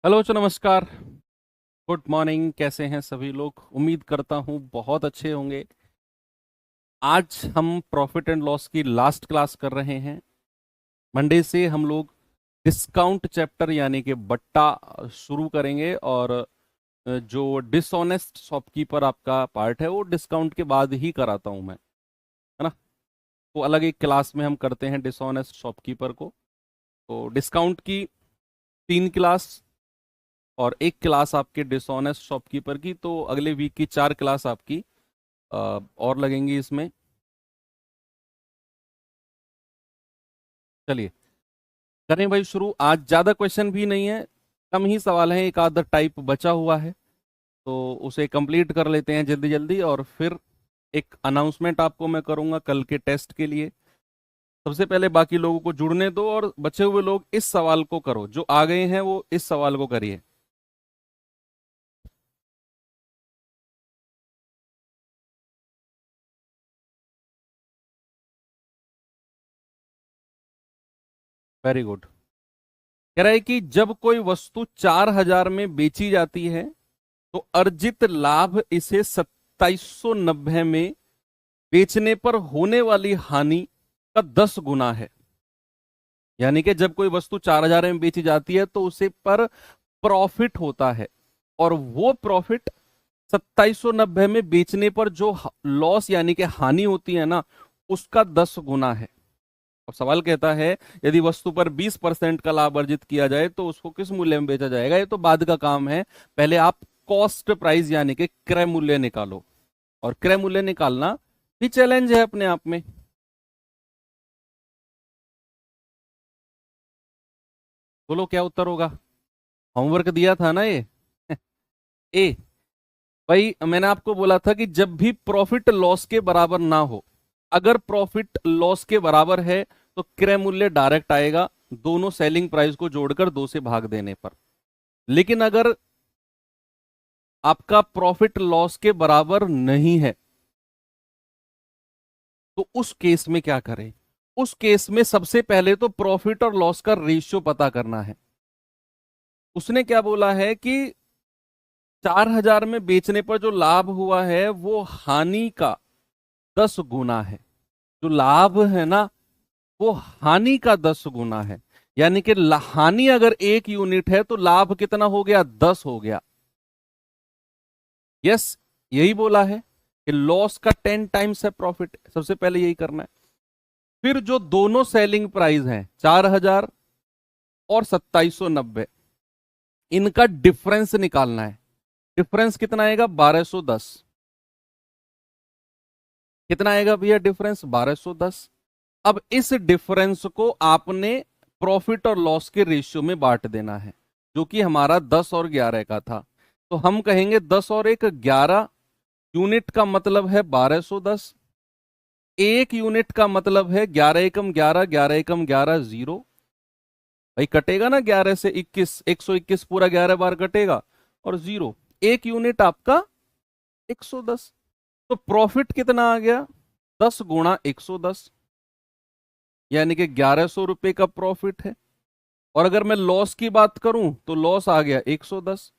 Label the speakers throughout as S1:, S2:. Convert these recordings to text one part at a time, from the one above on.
S1: Hello नमस्कार। Good morning. कैसे हैं सभी लोग? उम्मीद करता हूँ बहुत अच्छे होंगे। आज हम प्रॉफिट एंड लॉस की लास्ट क्लास कर रहे हैं। मंडे से हम लोग डिस्काउंट चैप्टर यानी कि बट्टा शुरू करेंगे, और जो डिसऑनेस्ट शॉपकीपर आपका पार्ट है वो डिस्काउंट के बाद ही कराता हूँ मैं, है ना। वो अलग एक क्लास में हम करते हैं डिसऑनेस्ट शॉपकीपर को। तो डिस्काउंट की 3 क्लास और एक क्लास आपके डिसऑनेस्ट शॉपकीपर की, तो अगले वीक की 4 क्लास आपकी और लगेंगी इसमें। चलिए करें भाई शुरू। आज ज़्यादा क्वेश्चन भी नहीं है, कम ही सवाल है, एक आधा टाइप बचा हुआ है, तो उसे कंप्लीट कर लेते हैं जल्दी जल्दी, और फिर एक अनाउंसमेंट आपको मैं करूंगा कल के टेस्ट के लिए। सबसे पहले बाकी लोगों को जुड़ने दो, और बचे हुए लोग इस सवाल को करो, जो आ गए हैं वो इस सवाल को करिए। Very good. कह रहा है कि जब कोई वस्तु 4,000 में बेची जाती है तो अर्जित लाभ इसे 2790 में बेचने पर होने वाली हानि का 10 गुना है। यानी कि जब कोई वस्तु 4,000 में बेची जाती है तो उसे पर प्रॉफिट होता है, और वो प्रॉफिट 2790 में बेचने पर जो लॉस यानी कि हानि होती है ना, उसका 10 गुना है। अब सवाल कहता है यदि वस्तु पर 20% का लाभ अर्जित किया जाए तो उसको किस मूल्य में बेचा जाएगा। ये तो बाद का काम है, पहले आप कॉस्ट प्राइस यानी कि क्रय मूल्य निकालो, और क्रय मूल्य निकालना भी चैलेंज है अपने आप में। बोलो क्या उत्तर होगा? होमवर्क दिया था ना ये। ए। भाई मैंने आपको बोला था कि जब भी प्रॉफिट लॉस के बराबर ना हो, अगर प्रॉफिट लॉस के बराबर है तो क्रय मूल्य डायरेक्ट आएगा, दोनों सेलिंग प्राइस को जोड़कर 2 से भाग देने पर। लेकिन अगर आपका प्रॉफिट लॉस के बराबर नहीं है तो उस केस में क्या करें? उस केस में सबसे पहले तो प्रॉफिट और लॉस का रेशियो पता करना है। उसने क्या बोला है कि 4,000 में बेचने पर जो लाभ हुआ है वो हानि का 10 गुना है। जो लाभ है ना, वो हानि का 10 गुना है। यानी कि हानि अगर 1 यूनिट है तो लाभ कितना हो गया? 10 हो गया। यस, यही बोला है कि लॉस का 10 टाइम्स है प्रॉफिट। सबसे पहले यही करना है। फिर जो दोनों सेलिंग प्राइस हैं 4,000 और 2790, इनका डिफरेंस निकालना है। डिफरेंस कितना आएगा? 1210। कितना आएगा भैया डिफरेंस? 1210। अब इस डिफरेंस को आपने प्रॉफिट और लॉस के रेशियो में बांट देना है, जो कि हमारा 10 और 11 का था। तो हम कहेंगे 10 और 1 11। यूनिट का मतलब है 1210। 1 यूनिट का मतलब है 11 एकम 11, 11 एकम 11 0। भाई कटेगा ना 11 से 21, 121 पूरा 11 बार कटेगा, और 0। 1 यूनिट आपका 110। तो प्रॉफिट कितना आ गया? 10 गुणा 110, यानी कि 1100 रुपए का प्रॉफिट है। और अगर मैं लॉस की बात करूं तो लॉस आ गया 110,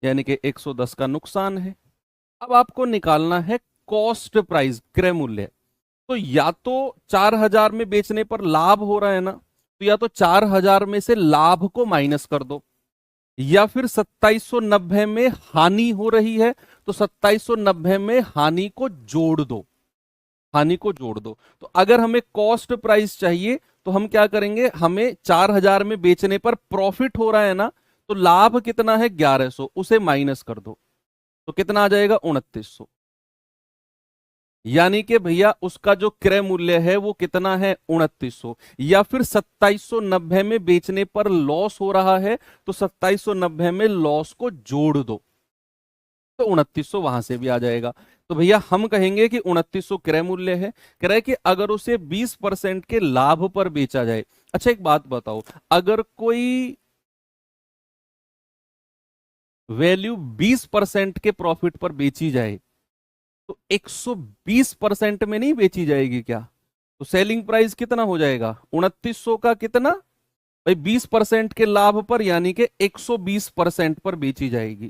S1: यानी कि 110 का नुकसान है। अब आपको निकालना है कॉस्ट प्राइस, क्रय मूल्य। तो या तो 4,000 में बेचने पर लाभ हो रहा है ना, तो या तो 4,000 में से लाभ को माइनस कर दो, या फिर 2790 में हानि हो रही है तो 2790 में हानि को जोड़ दो। हानि को जोड़ दो। तो अगर हमें कॉस्ट प्राइस चाहिए तो हम क्या करेंगे? हमें 4,000 में बेचने पर प्रॉफिट हो रहा है ना, तो लाभ कितना है? 1100, उसे माइनस कर दो, तो कितना आ जाएगा? 2900। यानी कि भैया उसका जो क्रय मूल्य है वो कितना है? 2900। या फिर 2790 में बेचने पर लॉस हो रहा है तो 2790 में लॉस को जोड़ दो, तो 2900 वहां से भी आ जाएगा। तो भैया हम कहेंगे कि 2900 क्रय मूल्य है। कह रहा है कि अगर उसे 20% के लाभ पर बेचा जाए। अच्छा एक बात बताओ, अगर कोई वैल्यू 20% के प्रॉफिट पर बेची जाए तो 120% में नहीं बेची जाएगी क्या? तो सेलिंग प्राइस कितना हो जाएगा? 2900 का कितना? भाई 20% के लाभ पर यानी कि 120% पर बेची जाएगी।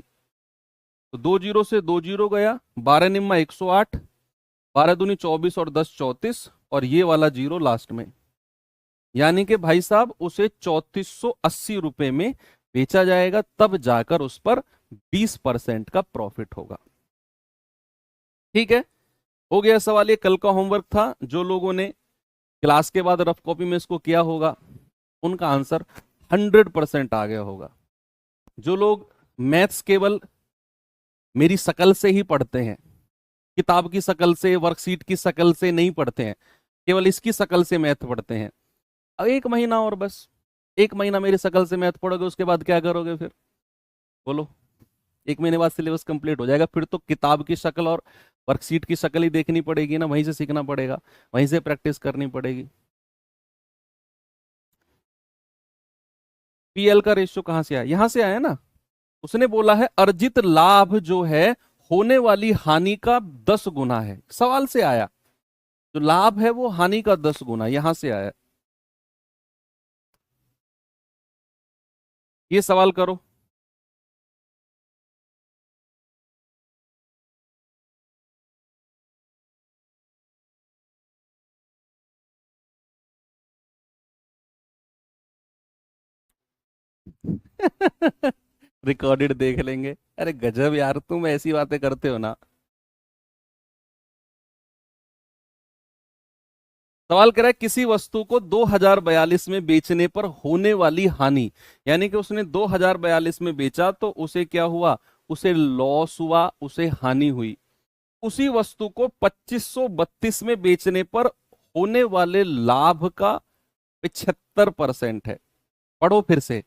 S1: तो 2 जीरो से 2 जीरो गया, 12 निम्मा 108, 12 दूनी 24 और 10 34, और ये वाला जीरो लास्ट में, यानी कि भाई साहब उसे 3480 रुपए में बेचा जाएगा, तब जाकर उस पर 20% का प्रॉफिट होगा। ठीक है, हो गया सवाल। ये कल का होमवर्क था। जो लोगों ने क्लास के बाद रफ कॉपी में इसको किया होगा उनका आंसर 100% आ गया होगा। जो लोग मैथ्स केवल मेरी शकल से ही पढ़ते हैं, किताब की शकल से, वर्कशीट की शकल से नहीं पढ़ते हैं, केवल इसकी शकल से मैथ पढ़ते हैं, अब 1 महीना और बस, 1 महीना मेरी शकल से मैथ पढ़ोगे, उसके बाद क्या करोगे फिर बोलो? 1 महीने बाद सिलेबस कंप्लीट हो जाएगा, फिर तो किताब की शक्ल और वर्कशीट की शक्ल ही देखनी पड़ेगी ना, वहीं से सीखना पड़ेगा, वहीं से प्रैक्टिस करनी पड़ेगी। पीएल का रेशियो कहां से आया? यहां से आया ना। उसने बोला है अर्जित लाभ जो है होने वाली हानि का 10 गुना है, सवाल से आया। जो लाभ है वो हानि का 10 गुना, यहां से आया। ये सवाल करो। रिकॉर्डेड देख लेंगे। अरे गजब यार, तुम ऐसी बातें करते हो ना। सवाल कह रहा है किसी वस्तु को 2042 में बेचने पर होने वाली हानि, यानी कि उसने 2042 में बेचा तो उसे क्या हुआ? उसे लॉस हुआ, उसे हानि हुई। उसी वस्तु को 2532 में बेचने पर होने वाले लाभ का 75% है। पढ़ो फिर से,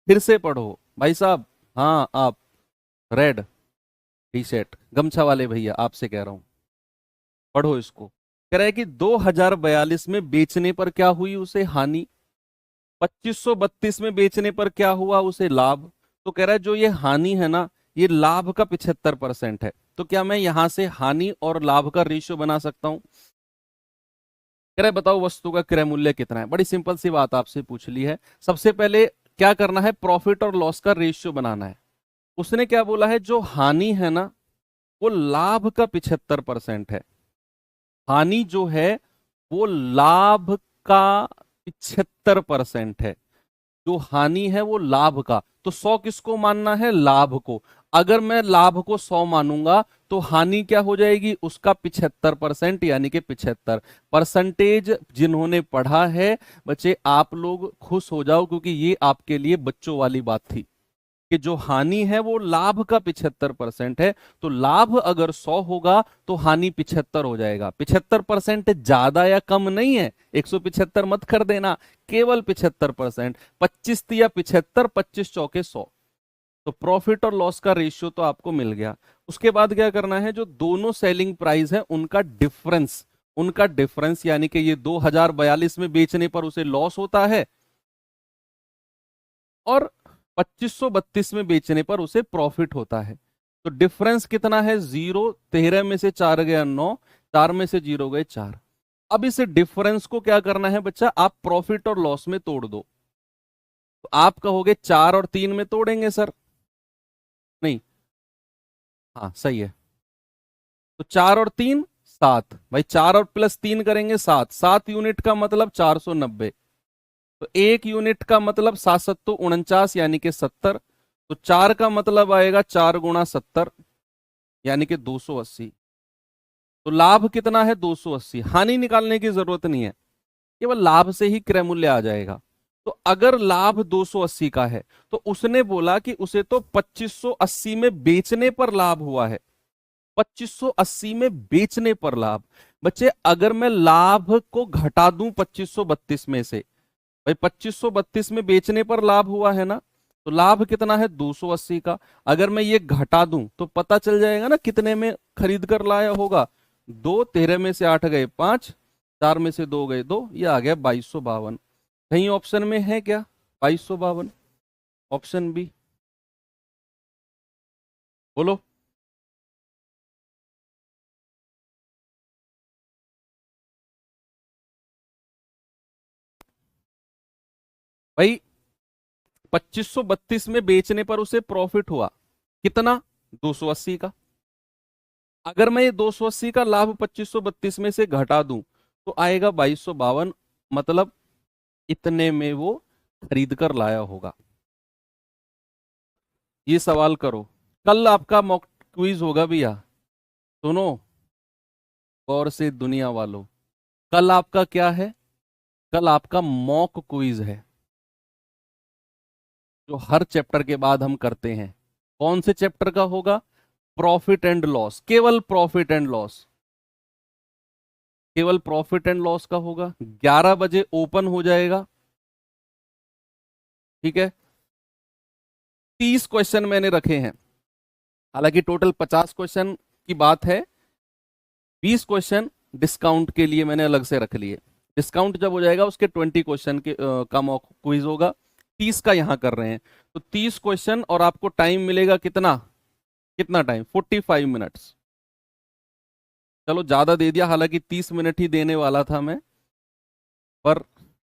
S1: फिर से पढ़ो भाई साहब। हाँ आप, रेड टी शर्ट गमछा वाले भैया, आपसे कह रहा हूं, पढ़ो इसको। कह रहा है कि 2042 में बेचने पर क्या हुई? उसे हानि। 2532 में बेचने पर क्या हुआ? उसे लाभ। तो कह रहा है जो ये हानि है ना, ये लाभ का 75% है। तो क्या मैं यहां से हानि और लाभ का रेशियो बना सकता हूं? कह रहा है बताओ वस्तु का क्रय मूल्य कितना है। बड़ी सिंपल सी बात आपसे पूछ ली है। सबसे पहले क्या करना है? प्रॉफिट और लॉस का रेशियो बनाना है। उसने क्या बोला है? जो हानि है ना, वो लाभ का 75% है। हानि जो है वो लाभ का 75% है। जो हानि है वो लाभ का, तो 100 किसको मानना है? लाभ को। अगर मैं लाभ को 100 मानूंगा तो हानि क्या हो जाएगी? उसका 75%, यानी कि 75%। जिन्होंने पढ़ा है बच्चे, आप लोग खुश हो जाओ, क्योंकि ये आपके लिए बच्चों वाली बात थी कि जो हानि है वो लाभ का 75% है। तो लाभ अगर 100 होगा तो हानि 75 हो जाएगा। 75% ज्यादा या कम नहीं है, 175 मत कर देना, केवल 75%। 25 या 75, 25 चौके 100। तो प्रॉफिट और लॉस का रेशियो तो आपको मिल गया। उसके बाद क्या करना है? जो दोनों सेलिंग प्राइस है उनका डिफरेंस यानी कि ये 2042 में बेचने पर उसे लॉस होता है और 2532 में बेचने पर उसे प्रॉफिट होता है। तो डिफरेंस कितना है? 0। 13 में से 4 गया 9, 4 में से 0 गए 4। अब इस डिफरेंस को क्या करना है बच्चा? आप प्रॉफिट और लॉस में तोड़ दो। तो आप कहोगे 4 और 3 में तोड़ेंगे सर? नहीं, हाँ सही है। तो 4 और 3 7, भाई 4 और प्लस 3 करेंगे 7, 7 यूनिट का मतलब 490। तो 1 यूनिट का मतलब 7 सत्तू 49, यानी कि 70। तो 4 का मतलब आएगा 4 गुणा 70, यानी कि 280। तो लाभ कितना है? 280। हानि निकालने की जरूरत नहीं है, केवल लाभ से ही क्रय मूल्य आ जाएगा। तो अगर लाभ 280 का है तो उसने बोला कि उसे तो 2580 में बेचने पर लाभ हुआ है। 2580 में बेचने पर लाभ। बच्चे अगर मैं लाभ को घटा दूं 2532 में से, भाई 2532 में बेचने पर लाभ हुआ है ना, तो लाभ कितना है? 280 का। अगर मैं ये घटा दूं तो पता चल जाएगा ना कितने में खरीद कर लाया होगा। 2, 13 में से 8 गए 5, 4 में से 2 गए 2, ये आ गया 2252। कहीं ऑप्शन में है क्या 2252? ऑप्शन बी बोलो भाई। 2532 में बेचने पर उसे प्रॉफिट हुआ कितना, 280 का। अगर मैं ये 280 का लाभ 2532 में से घटा दूं तो आएगा 2252, मतलब इतने में वो खरीद कर लाया होगा। ये सवाल करो। कल आपका मॉक क्विज होगा भैया, सुनो गौर से दुनिया वालों, कल आपका क्या है, कल आपका मॉक क्विज है जो हर चैप्टर के बाद हम करते हैं। कौन से चैप्टर का होगा, प्रॉफिट एंड लॉस, केवल प्रॉफिट एंड लॉस, केवल प्रॉफिट एंड लॉस का होगा। 11 बजे ओपन हो जाएगा, ठीक है। 30 क्वेश्चन मैंने रखे हैं, हालांकि टोटल 50 क्वेश्चन की बात है, 20 क्वेश्चन डिस्काउंट के लिए मैंने अलग से रख लिए। डिस्काउंट जब हो जाएगा उसके 20 क्वेश्चन के का मॉक क्विज होगा, 30 का यहां कर रहे हैं। तो 30 क्वेश्चन और आपको टाइम मिलेगा कितना, कितना टाइम, 45 मिनट्स। चलो ज्यादा दे दिया, हालांकि 30 मिनट ही देने वाला था मैं, पर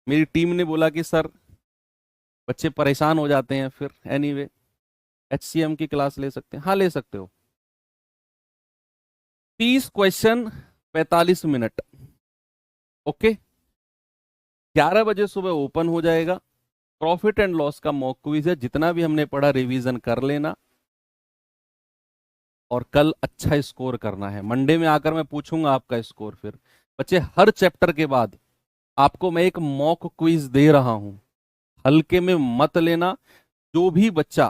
S1: मेरी टीम ने बोला कि सर बच्चे परेशान हो जाते हैं फिर। एनीवे HCM की क्लास ले सकते हैं, हाँ ले सकते हो। 30 क्वेश्चन 45 मिनट, ओके। 11 बजे सुबह ओपन हो जाएगा। प्रॉफिट एंड लॉस का मॉक क्विज है, जितना भी हमने पढ़ा रिवीजन कर लेना और कल अच्छा स्कोर करना है। मंडे में आकर मैं पूछूंगा आपका स्कोर। फिर बच्चे हर चैप्टर के बाद आपको मैं एक मॉक क्विज दे रहा हूं, हल्के में मत लेना। जो भी बच्चा,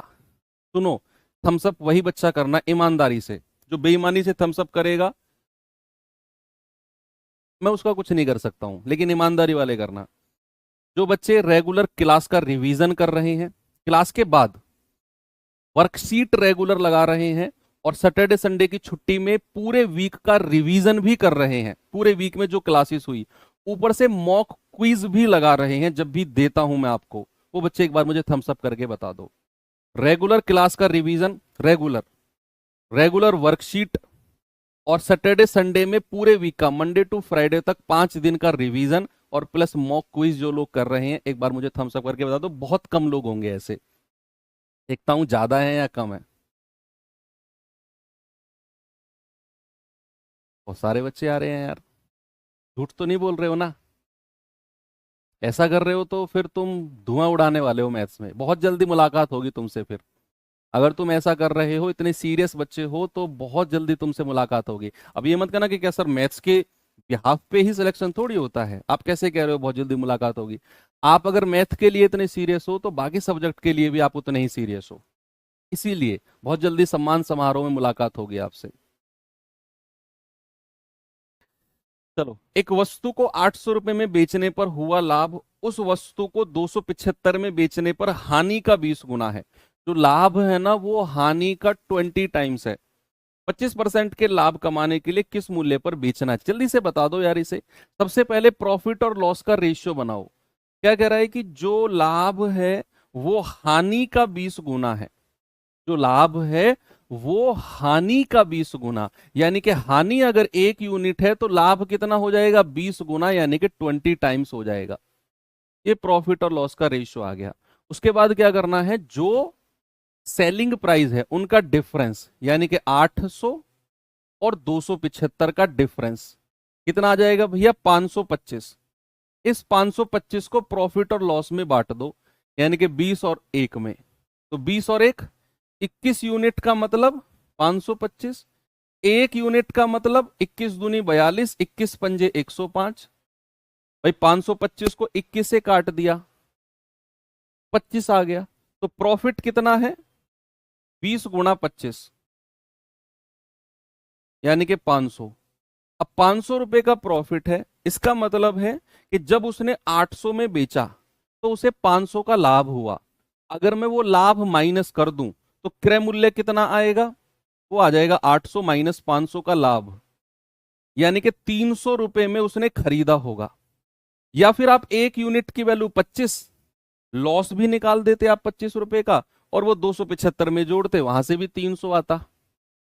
S1: सुनो, थम्सअप वही बच्चा करना ईमानदारी से, जो बेईमानी से थम्सअप करेगा मैं उसका कुछ नहीं कर सकता हूं, लेकिन ईमानदारी वाले करना। जो बच्चे रेगुलर क्लास का रिवीजन कर रहे हैं, क्लास के बाद वर्कशीट रेगुलर लगा रहे हैं, और सैटरडे संडे की छुट्टी में पूरे वीक का रिवीजन भी कर रहे हैं, पूरे वीक में जो क्लासेस हुई, ऊपर से मॉक क्विज भी लगा रहे हैं जब भी देता हूं मैं आपको, वो बच्चे एक बार मुझे थम्स अप करके बता दो। रेगुलर क्लास का रिवीजन, रेगुलर रेगुलर वर्कशीट, और सैटरडे संडे में पूरे वीक का मंडे टू फ्राइडे तक 5 दिन का रिवीजन और प्लस मॉक क्विज जो लोग कर रहे हैं, एक बार मुझे थम्स अप करके बता दो। बहुत कम लोग होंगे ऐसे, देखता हूं ज्यादा है या कम है। बहुत सारे बच्चे आ रहे हैं यार, झूठ तो नहीं बोल रहे हो ना। ऐसा कर रहे हो तो फिर तुम धुआं उड़ाने वाले हो मैथ्स में, बहुत जल्दी मुलाकात होगी तुमसे फिर। अगर तुम ऐसा कर रहे हो, इतने सीरियस बच्चे हो, तो बहुत जल्दी तुमसे मुलाकात होगी। अब ये मत कहना कि क्या सर मैथ्स के बिहाफ पे ही सिलेक्शन थोड़ी होता है, आप कैसे कह रहे हो बहुत जल्दी मुलाकात होगी। आप अगर मैथ के लिए इतने सीरियस हो तो बाकी सब्जेक्ट के लिए भी आप उतने ही सीरियस हो, इसीलिए बहुत जल्दी सम्मान समारोह में मुलाकात होगी आपसे। चलो, एक वस्तु को 800 रुपए में बेचने पर हुआ लाभ उस वस्तु को 275 में बेचने पर हानि का 20 गुना है। जो लाभ है ना वो हानि का 20 टाइम्स है। 25% के लाभ कमाने के लिए किस मूल्य पर बेचना है, जल्दी से बता दो यार इसे। सबसे पहले प्रॉफिट और लॉस का रेशियो बनाओ। क्या कह रहा है कि जो लाभ है वो हानि का 20 गुना है, जो लाभ है वो हानि का 20 गुना, यानी कि हानि अगर 1 यूनिट है तो लाभ कितना हो जाएगा, 20 गुना, यानी कि 20 टाइम्स हो जाएगा। ये प्रॉफिट और लॉस का रेशियो आ गया। उसके बाद क्या करना है, जो सेलिंग प्राइस है उनका डिफरेंस, यानी कि 800 और 275 का डिफरेंस कितना आ जाएगा भैया, 525। इस 525 को प्रॉफिट और लॉस में बांट दो, यानी कि 20 और 1 में। तो 20 और 1 21 यूनिट का मतलब 525, 1 यूनिट का मतलब 21 दूनी 42, 21 पंजे 105। भाई 525 को 21 से काट दिया, 25 आ गया। तो प्रॉफिट कितना है, 20 गुणा 25, यानी कि 500। अब 500 रुपए का प्रॉफिट है, इसका मतलब है कि जब उसने 800 में बेचा तो उसे 500 का लाभ हुआ। अगर मैं वो लाभ माइनस कर दूं तो क्रय मूल्य कितना आएगा, वो आ जाएगा 800 माइनस 500 का लाभ, यानी कि 300 रुपए में उसने खरीदा होगा। या फिर आप 1 यूनिट की वैल्यू 25, लॉस भी निकाल देते आप 25 रुपए का, और वो 275 में जोड़ते, वहां से भी 300 आता,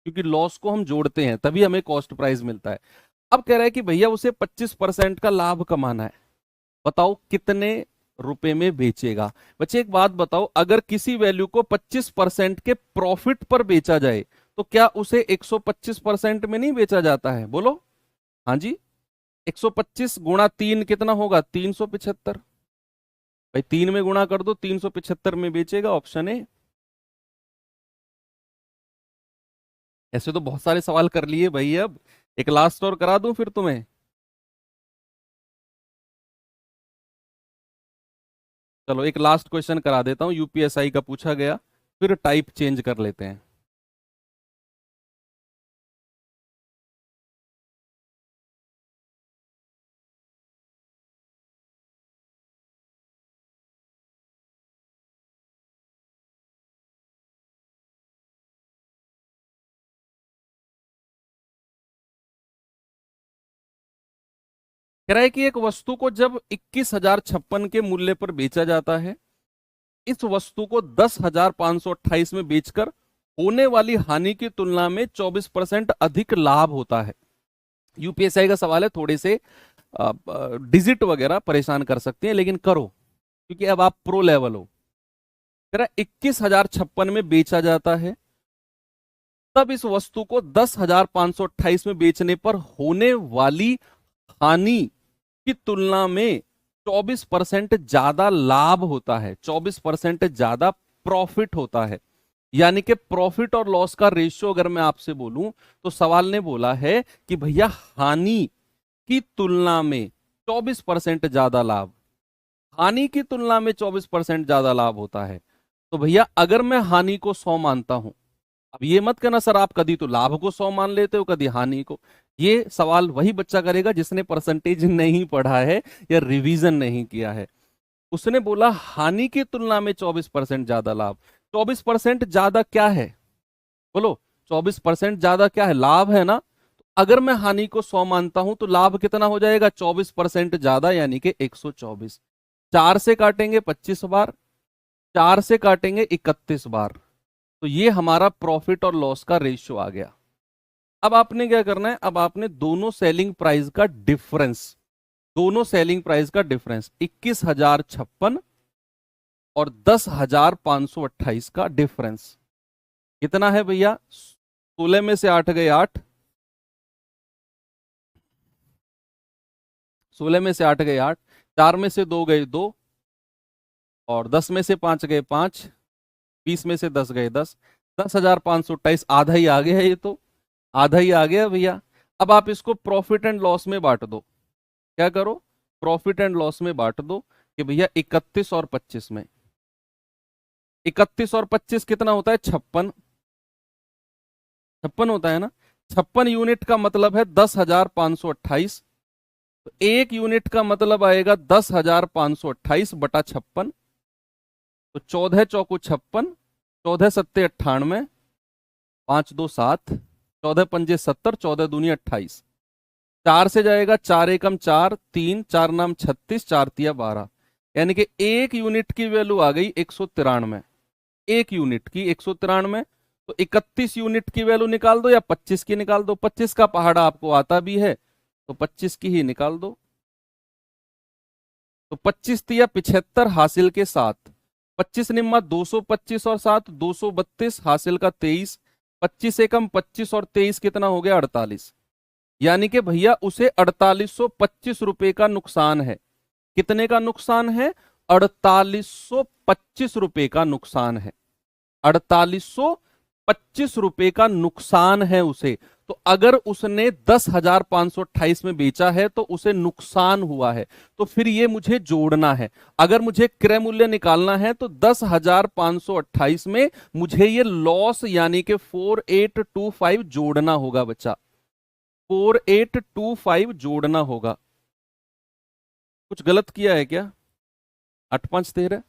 S1: क्योंकि लॉस को हम जोड़ते हैं तभी हमें कॉस्ट प्राइस मिलता है। अब कह रहा है कि भैया उसे 25% का लाभ कमाना है, बताओ कितने रुपए में बेचेगा। बच्चे एक बात बताओ, अगर किसी वैल्यू को 25% के प्रॉफिट पर बेचा जाए तो क्या उसे 125% में नहीं बेचा जाता है? बोलो। हाँ जी। 125 गुणा 3 कितना होगा? 375। भाई 3 में गुणा कर दो, 375 में बेचेगा, ऑप्शन ए। ऐसे तो बहुत सारे सवाल कर लिए भाई। अब एक लास्ट और करा दूं फिर तुम्हें। चलो एक लास्ट क्वेश्चन करा देता हूं, यूपीएसआई का पूछा गया, फिर टाइप चेंज कर लेते हैं। कह रहा है कि एक वस्तु को जब 21,056 के मूल्य पर बेचा जाता है, इस वस्तु को 10,528 में बेचकर होने वाली हानि की तुलना में 24% अधिक लाभ होता है। यूपीएसआई का सवाल है, थोड़े से डिजिट वगैरह परेशान कर सकते हैं, लेकिन करो क्योंकि अब आप प्रो लेवल हो। कह रहा 21,056 में बेचा जाता है, तब इस वस्तु को 10,528 में बेचने पर होने वाली हानि की तुलना में 24% ज्यादा लाभ होता है, 24% ज्यादा प्रॉफिट होता है। यानी कि प्रॉफिट और लॉस का रेशियो अगर मैं आपसे बोलूं तो सवाल ने बोला है कि भैया हानि की तुलना में 24% ज्यादा लाभ, हानि की तुलना में 24% ज्यादा लाभ होता है। तो भैया अगर मैं हानि को 100 मानता हूं, अब ये मत कहना सर आप कभी तो लाभ को 100 मान लेते हो, कभी हानि को। ये सवाल वही बच्चा करेगा जिसने परसेंटेज नहीं पढ़ा है या रिवीजन नहीं किया है। उसने बोला हानि की तुलना में 24% ज्यादा लाभ। 24% ज्यादा क्या है? बोलो। 24% ज्यादा क्या है? लाभ है ना। तो अगर मैं हानि को 100 मानता हूं तो लाभ कितना हो जाएगा? 24% ज्यादा, यानी कि 124। 4 से काटेंगे 25 बार, 4 से काटेंगे 31 बार, तो ये हमारा प्रॉफिट और लॉस का रेशियो आ गया। अब आपने क्या करना है? अब आपने दोनों सेलिंग प्राइस का डिफरेंस, दोनों सेलिंग प्राइस का डिफरेंस 21,056 और 10,528 का डिफरेंस कितना है भैया? 16 में से 8 गए 8, 16 में से 8 गए 8, 4 में से 2 गए 2, और 10 में से 5 गए 5, 20 में से 10 गए 10, 10,528 आधा ही आ गया। ये तो आधा ही आ गया भैया। अब आप इसको प्रॉफिट एंड लॉस में बांट दो। क्या करो? प्रॉफिट एंड लॉस में बांट दो कि भैया 31 और 25 में। 31 और 25 कितना होता है? 56। 56 होता है ना। 56 यूनिट का मतलब है 10,528। तो एक यूनिट का मतलब आएगा 10,528 बटा 56। तो 14 चौको 56, 14 सत्ते 98, 5 2 7, 14 पंजे 70, 14 दूनी 28। 4 से जाएगा 4 एकम 4, 3 4 नाम 36, 4 तिया 12, यानी कि एक यूनिट की वैल्यू आ गई 193। एक यूनिट की 193। तो 31 यूनिट की वैल्यू निकाल दो या 25 की निकाल दो। 25 का पहाड़ा आपको आता भी है तो 25 की ही निकाल दो। तो 25 तिया 75 हासिल के 7, 25 निम्मा 225 और 7 232 हासिल का 23, 25 एकम 25 और 23 कितना हो गया? 48। यानी कि भैया उसे 4825 रुपए का नुकसान है। कितने का नुकसान है? 4825 रुपए का नुकसान है। 4825 रुपए का नुकसान है उसे। तो अगर उसने 10,528 में बेचा है तो उसे नुकसान हुआ है। तो फिर ये मुझे जोड़ना है। अगर मुझे क्रय मूल्य निकालना है तो 10,528 में मुझे ये लॉस यानी कि 4825 जोड़ना होगा बच्चा। 4825 जोड़ना होगा। कुछ गलत किया है क्या? 8 5 13,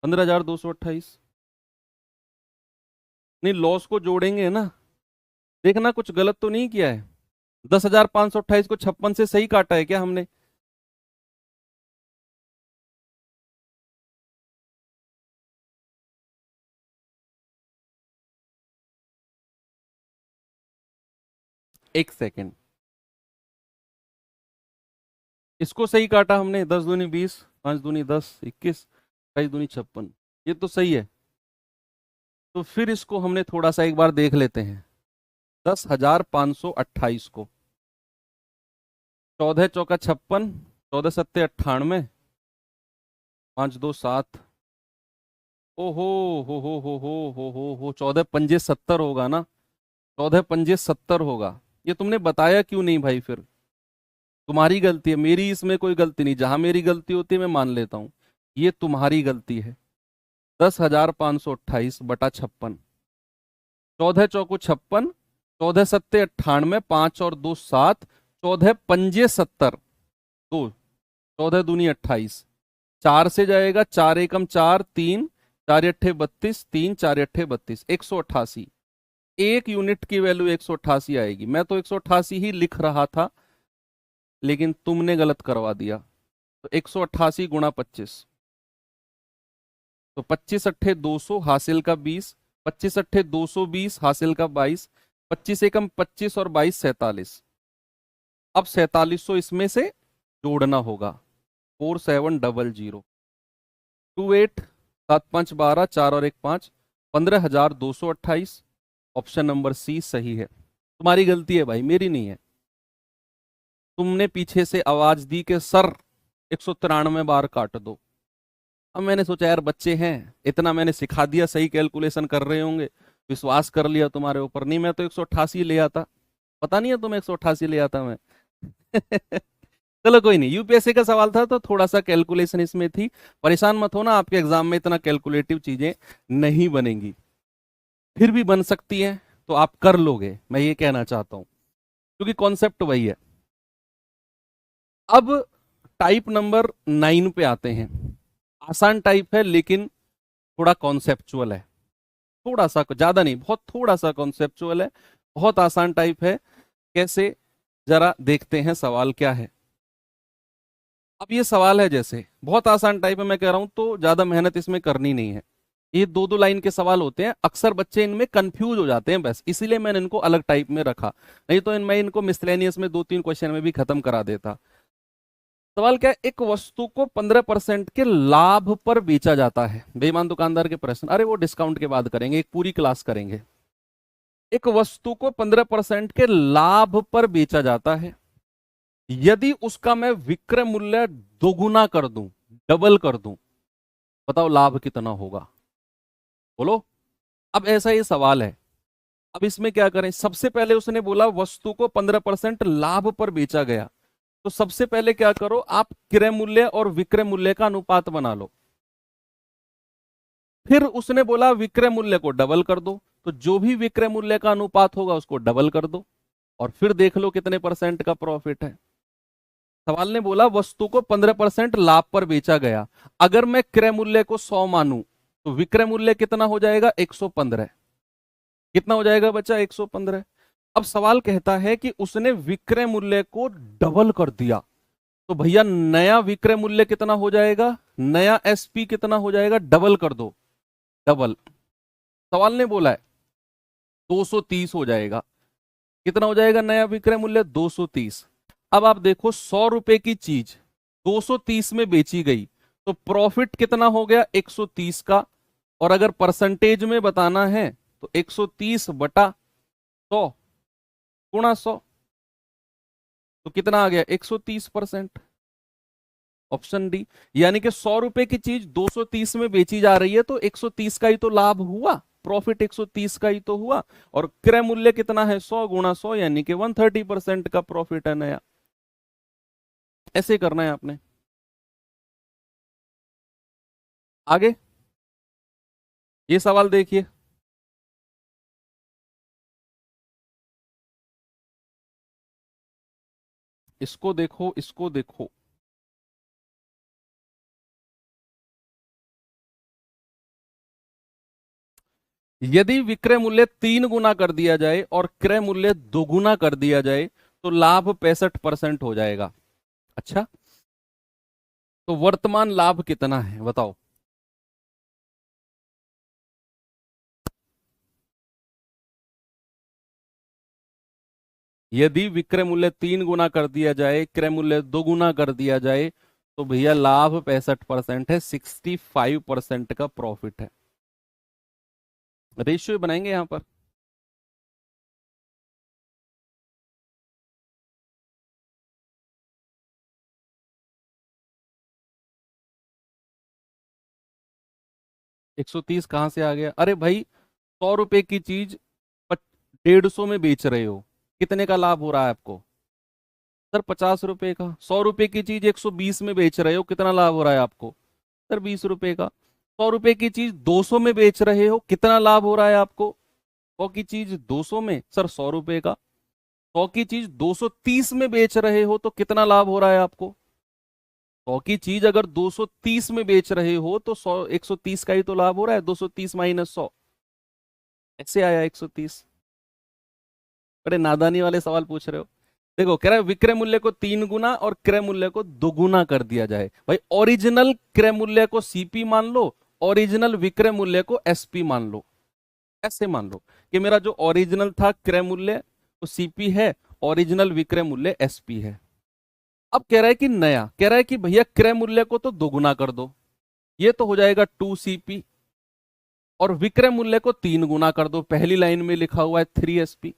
S1: 15,228। नहीं, लॉस को जोड़ेंगे ना। देखना कुछ गलत तो नहीं किया है। 10,528 को 56 से सही काटा है क्या हमने? एक सेकेंड। इसको सही काटा हमने, 10 दूनी 20, 5 दूनी 10, 21, 22 दूनी 56, ये तो सही है। तो फिर इसको हमने थोड़ा सा एक बार देख लेते हैं, 10,528 को, 14 चौका 56, 14 सत्ते 98, 5 2 7, ओहो हो, 14 पंजे 70 होगा ना, 14 पंजे 70 होगा। ये तुमने बताया क्यों नहीं भाई? फिर तुम्हारी गलती है, मेरी इसमें कोई गलती नहीं। जहां मेरी गलती होती है मैं मान लेता हूं, ये तुम्हारी गलती है। 10,528/56, 14 चौको 56, 14 सत्ते 98, 5 और 2 7, 14 पंजे 70, दो, 14 दूनी 28, 4 से जाएगा, 4 एकम 4, 3, 4 अट्ठे 32, 3 4 अट्ठे 32, 188। एक यूनिट की वैल्यू 188 आएगी। मैं तो 188 ही लिख रहा था, लेकिन तुमने गलत करवा दिया। तो 188 गुणा 25, तो 25 अट्ठे 200, हासिल का 20, 25 अट्ठे 220, हासिल का 22, 25 एकम 25 और 22 47। अब 4700 इसमें से जोड़ना होगा, 4700, 28, 7 5 12, 4 और 1 5, 15,228। ऑप्शन नंबर सी सही है। तुम्हारी गलती है भाई, मेरी नहीं है। तुमने पीछे से आवाज दी कि सर 193 बार काट दो। अब मैंने सोचा यार बच्चे हैं, इतना मैंने सिखा दिया, सही कैलकुलेशन कर रहे होंगे, विश्वास कर लिया तुम्हारे ऊपर। नहीं, मैं तो 188 ले आता। पता नहीं है तुम्हें 188 ले आता मैं। चलो कोई नहीं, यूपीएससी का सवाल था तो थोड़ा सा कैलकुलेशन इसमें थी। परेशान मत होना, आपके एग्जाम में इतना कैलकुलेटिव चीजें नहीं बनेंगी, फिर भी बन सकती है तो आप कर लोगे, मैं ये कहना चाहता हूं, क्योंकि कॉन्सेप्ट वही है। अब टाइप नंबर 9 पे आते हैं। आसान टाइप है लेकिन थोड़ा कॉन्सेप्चुअल है, थोड़ा सा, ज्यादा नहीं, बहुत थोड़ा सा कॉन्सेप्चुअल है। बहुत आसान टाइप है। कैसे, जरा देखते हैं सवाल क्या है। अब ये सवाल है, जैसे बहुत आसान टाइप है, मैं कह रहा हूं तो ज्यादा मेहनत इसमें करनी नहीं है। ये दो दो लाइन के सवाल होते हैं, अक्सर बच्चे इनमें कंफ्यूज हो जाते हैं, बस इसीलिए मैंने इनको अलग टाइप में रखा। नहीं तो मैं इनको मिसलेनियस में 2 3 क्वेश्चन में भी खत्म करा देता। सवाल क्या है, एक वस्तु को 15% के लाभ पर बेचा जाता है। बेईमान दुकानदार के प्रश्न, अरे वो डिस्काउंट के बाद करेंगे, एक पूरी क्लास करेंगे। एक वस्तु को 15% के लाभ पर बेचा जाता है, यदि उसका मैं विक्रय मूल्य दोगुना कर दूं, डबल कर दूं, बताओ लाभ कितना होगा? बोलो। अब ऐसा ये सवाल है। अब इसमें क्या करें? सबसे पहले उसने बोला वस्तु को 15% लाभ पर बेचा गया, तो सबसे पहले क्या करो, आप क्रय मूल्य और विक्रय मूल्य का अनुपात बना लो। फिर उसने बोला विक्रय मूल्य को डबल कर दो, तो जो भी विक्रय मूल्य का अनुपात होगा उसको डबल कर दो, और फिर देख लो कितने परसेंट का प्रॉफिट है। सवाल ने बोला वस्तु को 15% लाभ पर बेचा गया, अगर मैं क्रय मूल्य को 100 मानूं तो विक्रय मूल्य कितना हो जाएगा? 115। कितना हो जाएगा बच्चा? 115। अब सवाल कहता है कि उसने विक्रय मूल्य को डबल कर दिया, तो भैया नया विक्रय मूल्य कितना हो जाएगा? नया एसपी कितना हो जाएगा? डबल कर दो, डबल। सवाल ने बोला है 230 हो जाएगा। कितना हो जाएगा नया विक्रय मूल्य? 230। अब आप देखो 100 रुपए की चीज 230 में बेची गई, तो प्रॉफिट कितना हो गया? 130 का। और अगर परसेंटेज में बताना है तो 130/100 गुणा 100, तो कितना आ गया? 130%। Option D. यानी कि 100 रुपए की चीज 230 में बेची जा रही है, तो 130 का ही तो लाभ हुआ, प्रॉफिट 130 का ही तो हुआ। और क्रय मूल्य कितना है? 100 गुणा 100, यानी कि 130% का प्रॉफिट है नया। ऐसे करना है आपने। आगे ये सवाल देखिए, इसको देखो, इसको देखो। यदि विक्रय मूल्य 3 गुना कर दिया जाए और क्रय मूल्य 2 गुना कर दिया जाए, तो लाभ 65% हो जाएगा। अच्छा, तो वर्तमान लाभ कितना है बताओ? यदि विक्रय मूल्य 3 गुना कर दिया जाए, क्रय मूल्य 2 गुना कर दिया जाए, तो भैया लाभ 65% है, 65% का प्रॉफिट है। रेशियो बनाएंगे यहां पर। एक सौ तीस कहां से आ गया? अरे भाई, 100 रुपए की चीज 150 में बेच रहे हो, कितने का लाभ हो रहा है आपको? सर 50 रुपए का। 100 रुपए की चीज 120 में बेच रहे हो, कितना लाभ हो रहा है आपको? सर 20 रुपए का। 100 रुपए की चीज 200 में बेच रहे हो, कितना लाभ हो रहा है आपको? 100 की चीज 200 में, सर 100 रुपए का। 100 की चीज 230 में बेच रहे हो, तो कितना लाभ हो रहा है आपको? 100 की चीज अगर 230 में बेच रहे हो तो 130 का ही तो लाभ हो रहा है। 230 माइनस 100, ऐसे आया 130। बड़े नादानी वाले सवाल पूछ रहे हो। देखो, कह रहा है विक्रय मूल्य को 3 गुना और क्रय मूल्य को 2 गुना कर दिया जाए। भाई, ओरिजिनल क्रय मूल्य को सीपी मान लो, ओरिजिनल विक्रय मूल्य को एसपी मान लो। ऐसे मान लो कि मेरा जो ओरिजिनल था क्रय मूल्य वो सीपी है, ओरिजिनल विक्रय मूल्य एसपी है। अब कह रहा है कि नया, कह रहा है कि भैया क्रय मूल्य को तो 2 गुना कर दो, ये तो हो जाएगा 2 CP, और विक्रय मूल्य को 3 गुना कर दो, पहली लाइन में लिखा हुआ है 3 SP।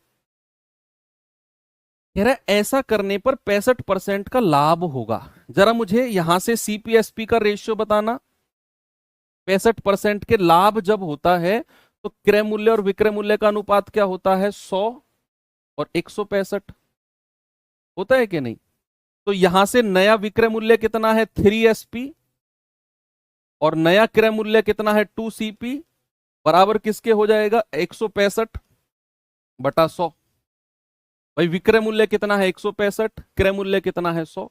S1: कह रहा है ऐसा करने पर 65% का लाभ होगा। जरा मुझे यहां से CPSP का रेशियो बताना। 65% के लाभ जब होता है तो क्रय मूल्य और विक्रय मूल्य का अनुपात क्या होता है? 100 और 165 होता है कि नहीं? तो यहां से नया विक्रय मूल्य कितना है? 3SP, और नया क्रय मूल्य कितना है? 2CP, बराबर किसके हो जाएगा? 165 बटा 100। भाई, विक्रय मूल्य कितना है? 165, क्रय मूल्य कितना है? 100।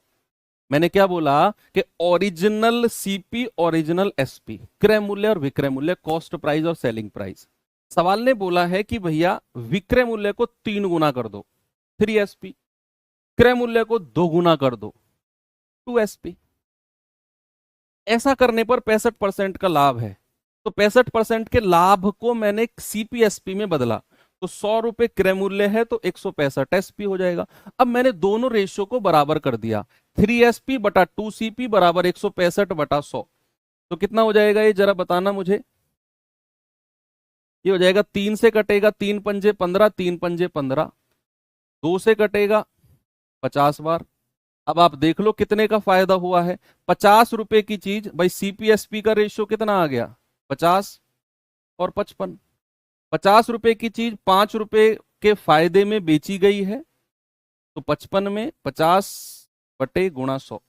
S1: मैंने क्या बोला कि ओरिजिनल सीपी, ओरिजिनल एसपी, क्रय मूल्य और विक्रय मूल्य, कॉस्ट प्राइस और सेलिंग प्राइस। सवाल ने बोला है कि भैया विक्रय मूल्य को 3 गुना कर दो, 3SP, क्रय मूल्य को 2 गुना कर दो, 2SP। ऐसा करने पर 65% का लाभ है। तो 65% के लाभ को मैंने CPSP में बदला, तो 100 रुपए क्रय मूल्य है तो 165 SP हो जाएगा। अब मैंने दोनों रेशियो को बराबर कर दिया, 3SP बटा 2CP बराबर 165 बटा 100। तो कितना हो जाएगा ये, जरा बताना मुझे। ये हो जाएगा 3 से कटेगा 3 पंजे 15, 3 पंजे 15, 2 से कटेगा 50 बार। अब आप देख लो कितने का फायदा हुआ है। 50 रुपए की चीज, भाई CPSP का रेशियो कितना आ गया? 50 और 55। 50 रुपए की चीज 5 रुपए के फायदे में बेची गई है, तो 55 में 50 बटे गुणा 100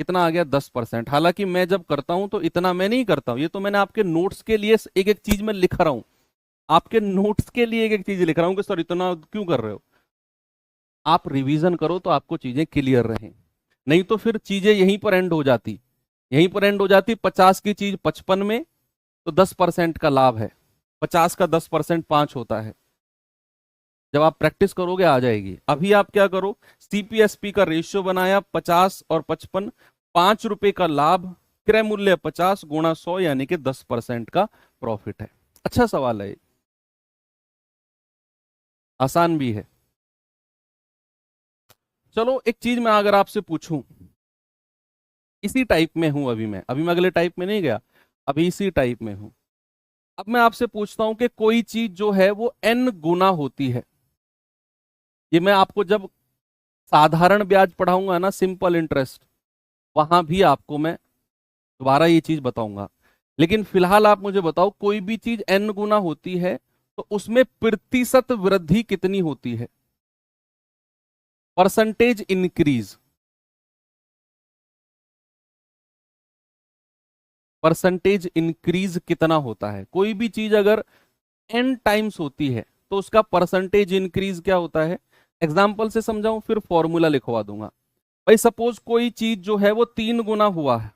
S1: कितना आ गया? 10%। हालांकि मैं जब करता हूं तो इतना मैं नहीं करता हूं, ये तो मैंने आपके नोट्स के लिए एक एक चीज में लिख रहा हूं, आपके नोट्स के लिए एक एक चीज लिख रहा हूं कि सर इतना क्यों कर रहे हो। आप रिवीजन करो तो आपको चीजें क्लियर रहें, नहीं तो फिर चीजें यहीं पर एंड हो जाती, यहीं पर एंड हो जाती। 50 की चीज 55 में, तो 10% का लाभ है। 50 का 10% 5 होता है। जब आप प्रैक्टिस करोगे आ जाएगी। अभी आप क्या करो, CPSP का रेशियो बनाया 50 और 55, 5 रुपए का लाभ, क्रय मूल्य 50 गुणा 100 यानी कि 10% का प्रॉफिट है। अच्छा सवाल है, आसान भी है। चलो एक चीज मैं अगर आपसे पूछूं, इसी टाइप में हूं अभी मैं अगले टाइप में नहीं गया, अभी इसी टाइप में हूं। अब मैं आपसे पूछता हूं कि कोई चीज जो है वो n गुना होती है। ये मैं आपको जब साधारण ब्याज पढ़ाऊंगा ना, सिंपल इंटरेस्ट, वहां भी आपको मैं दोबारा ये चीज बताऊंगा। लेकिन फिलहाल आप मुझे बताओ, कोई भी चीज n गुना होती है तो उसमें प्रतिशत वृद्धि कितनी होती है? परसेंटेज इंक्रीज, परसेंटेज इंक्रीज कितना होता है? कोई भी चीज अगर n टाइम्स होती है तो उसका परसेंटेज इंक्रीज क्या होता है? एग्जाम्पल से समझाऊं फिर फॉर्मूला लिखवा दूंगा। भाई सपोज कोई चीज जो है वो 3 गुना हुआ है,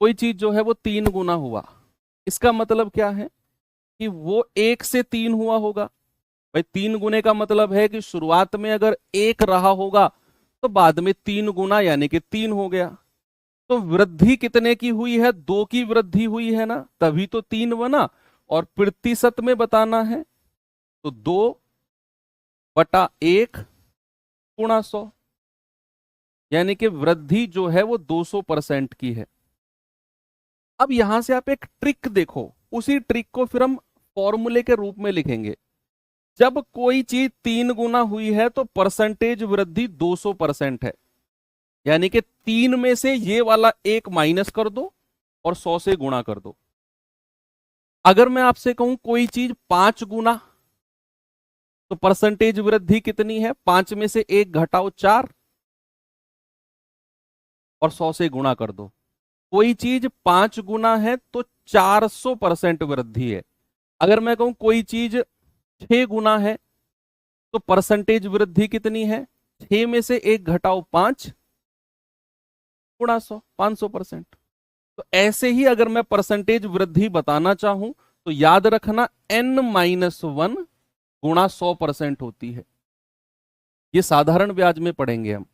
S1: कोई चीज जो है वो 3 गुना हुआ, इसका मतलब क्या है कि वो 1 से 3 हुआ होगा। भाई 3 गुने का मतलब है कि शुरुआत में अगर 1 रहा होगा तो बाद में 3 गुना यानी कि 3 हो गया। तो वृद्धि कितने की हुई है? 2 की वृद्धि हुई है ना, तभी तो 3 बना। और प्रतिशत में बताना है तो 2 बटा 1 गुणा 100, यानी कि वृद्धि जो है वो 200% की है। अब यहां से आप एक ट्रिक देखो, उसी ट्रिक को फिर हम फॉर्मूले के रूप में लिखेंगे। जब कोई चीज 3 गुना हुई है तो परसेंटेज वृद्धि 200% है, यानी कि 3 में से ये वाला 1 माइनस कर दो और 100 से गुणा कर दो। अगर मैं आपसे कहूं कोई चीज 5 गुना, तो परसेंटेज वृद्धि कितनी है? 5 में से 1 घटाओ 4 और 100 से गुणा कर दो। कोई चीज 5 गुना है तो 400% वृद्धि है। अगर मैं कहूं कोई चीज 6 गुना है तो परसेंटेज वृद्धि कितनी है? 6 में से 1 घटाओ 5 गुणा 100, 500%। तो ऐसे ही अगर मैं परसेंटेज वृद्धि बताना चाहूं तो याद रखना n-1 गुणा 100% होती है। ये साधारण ब्याज में पढ़ेंगे हम,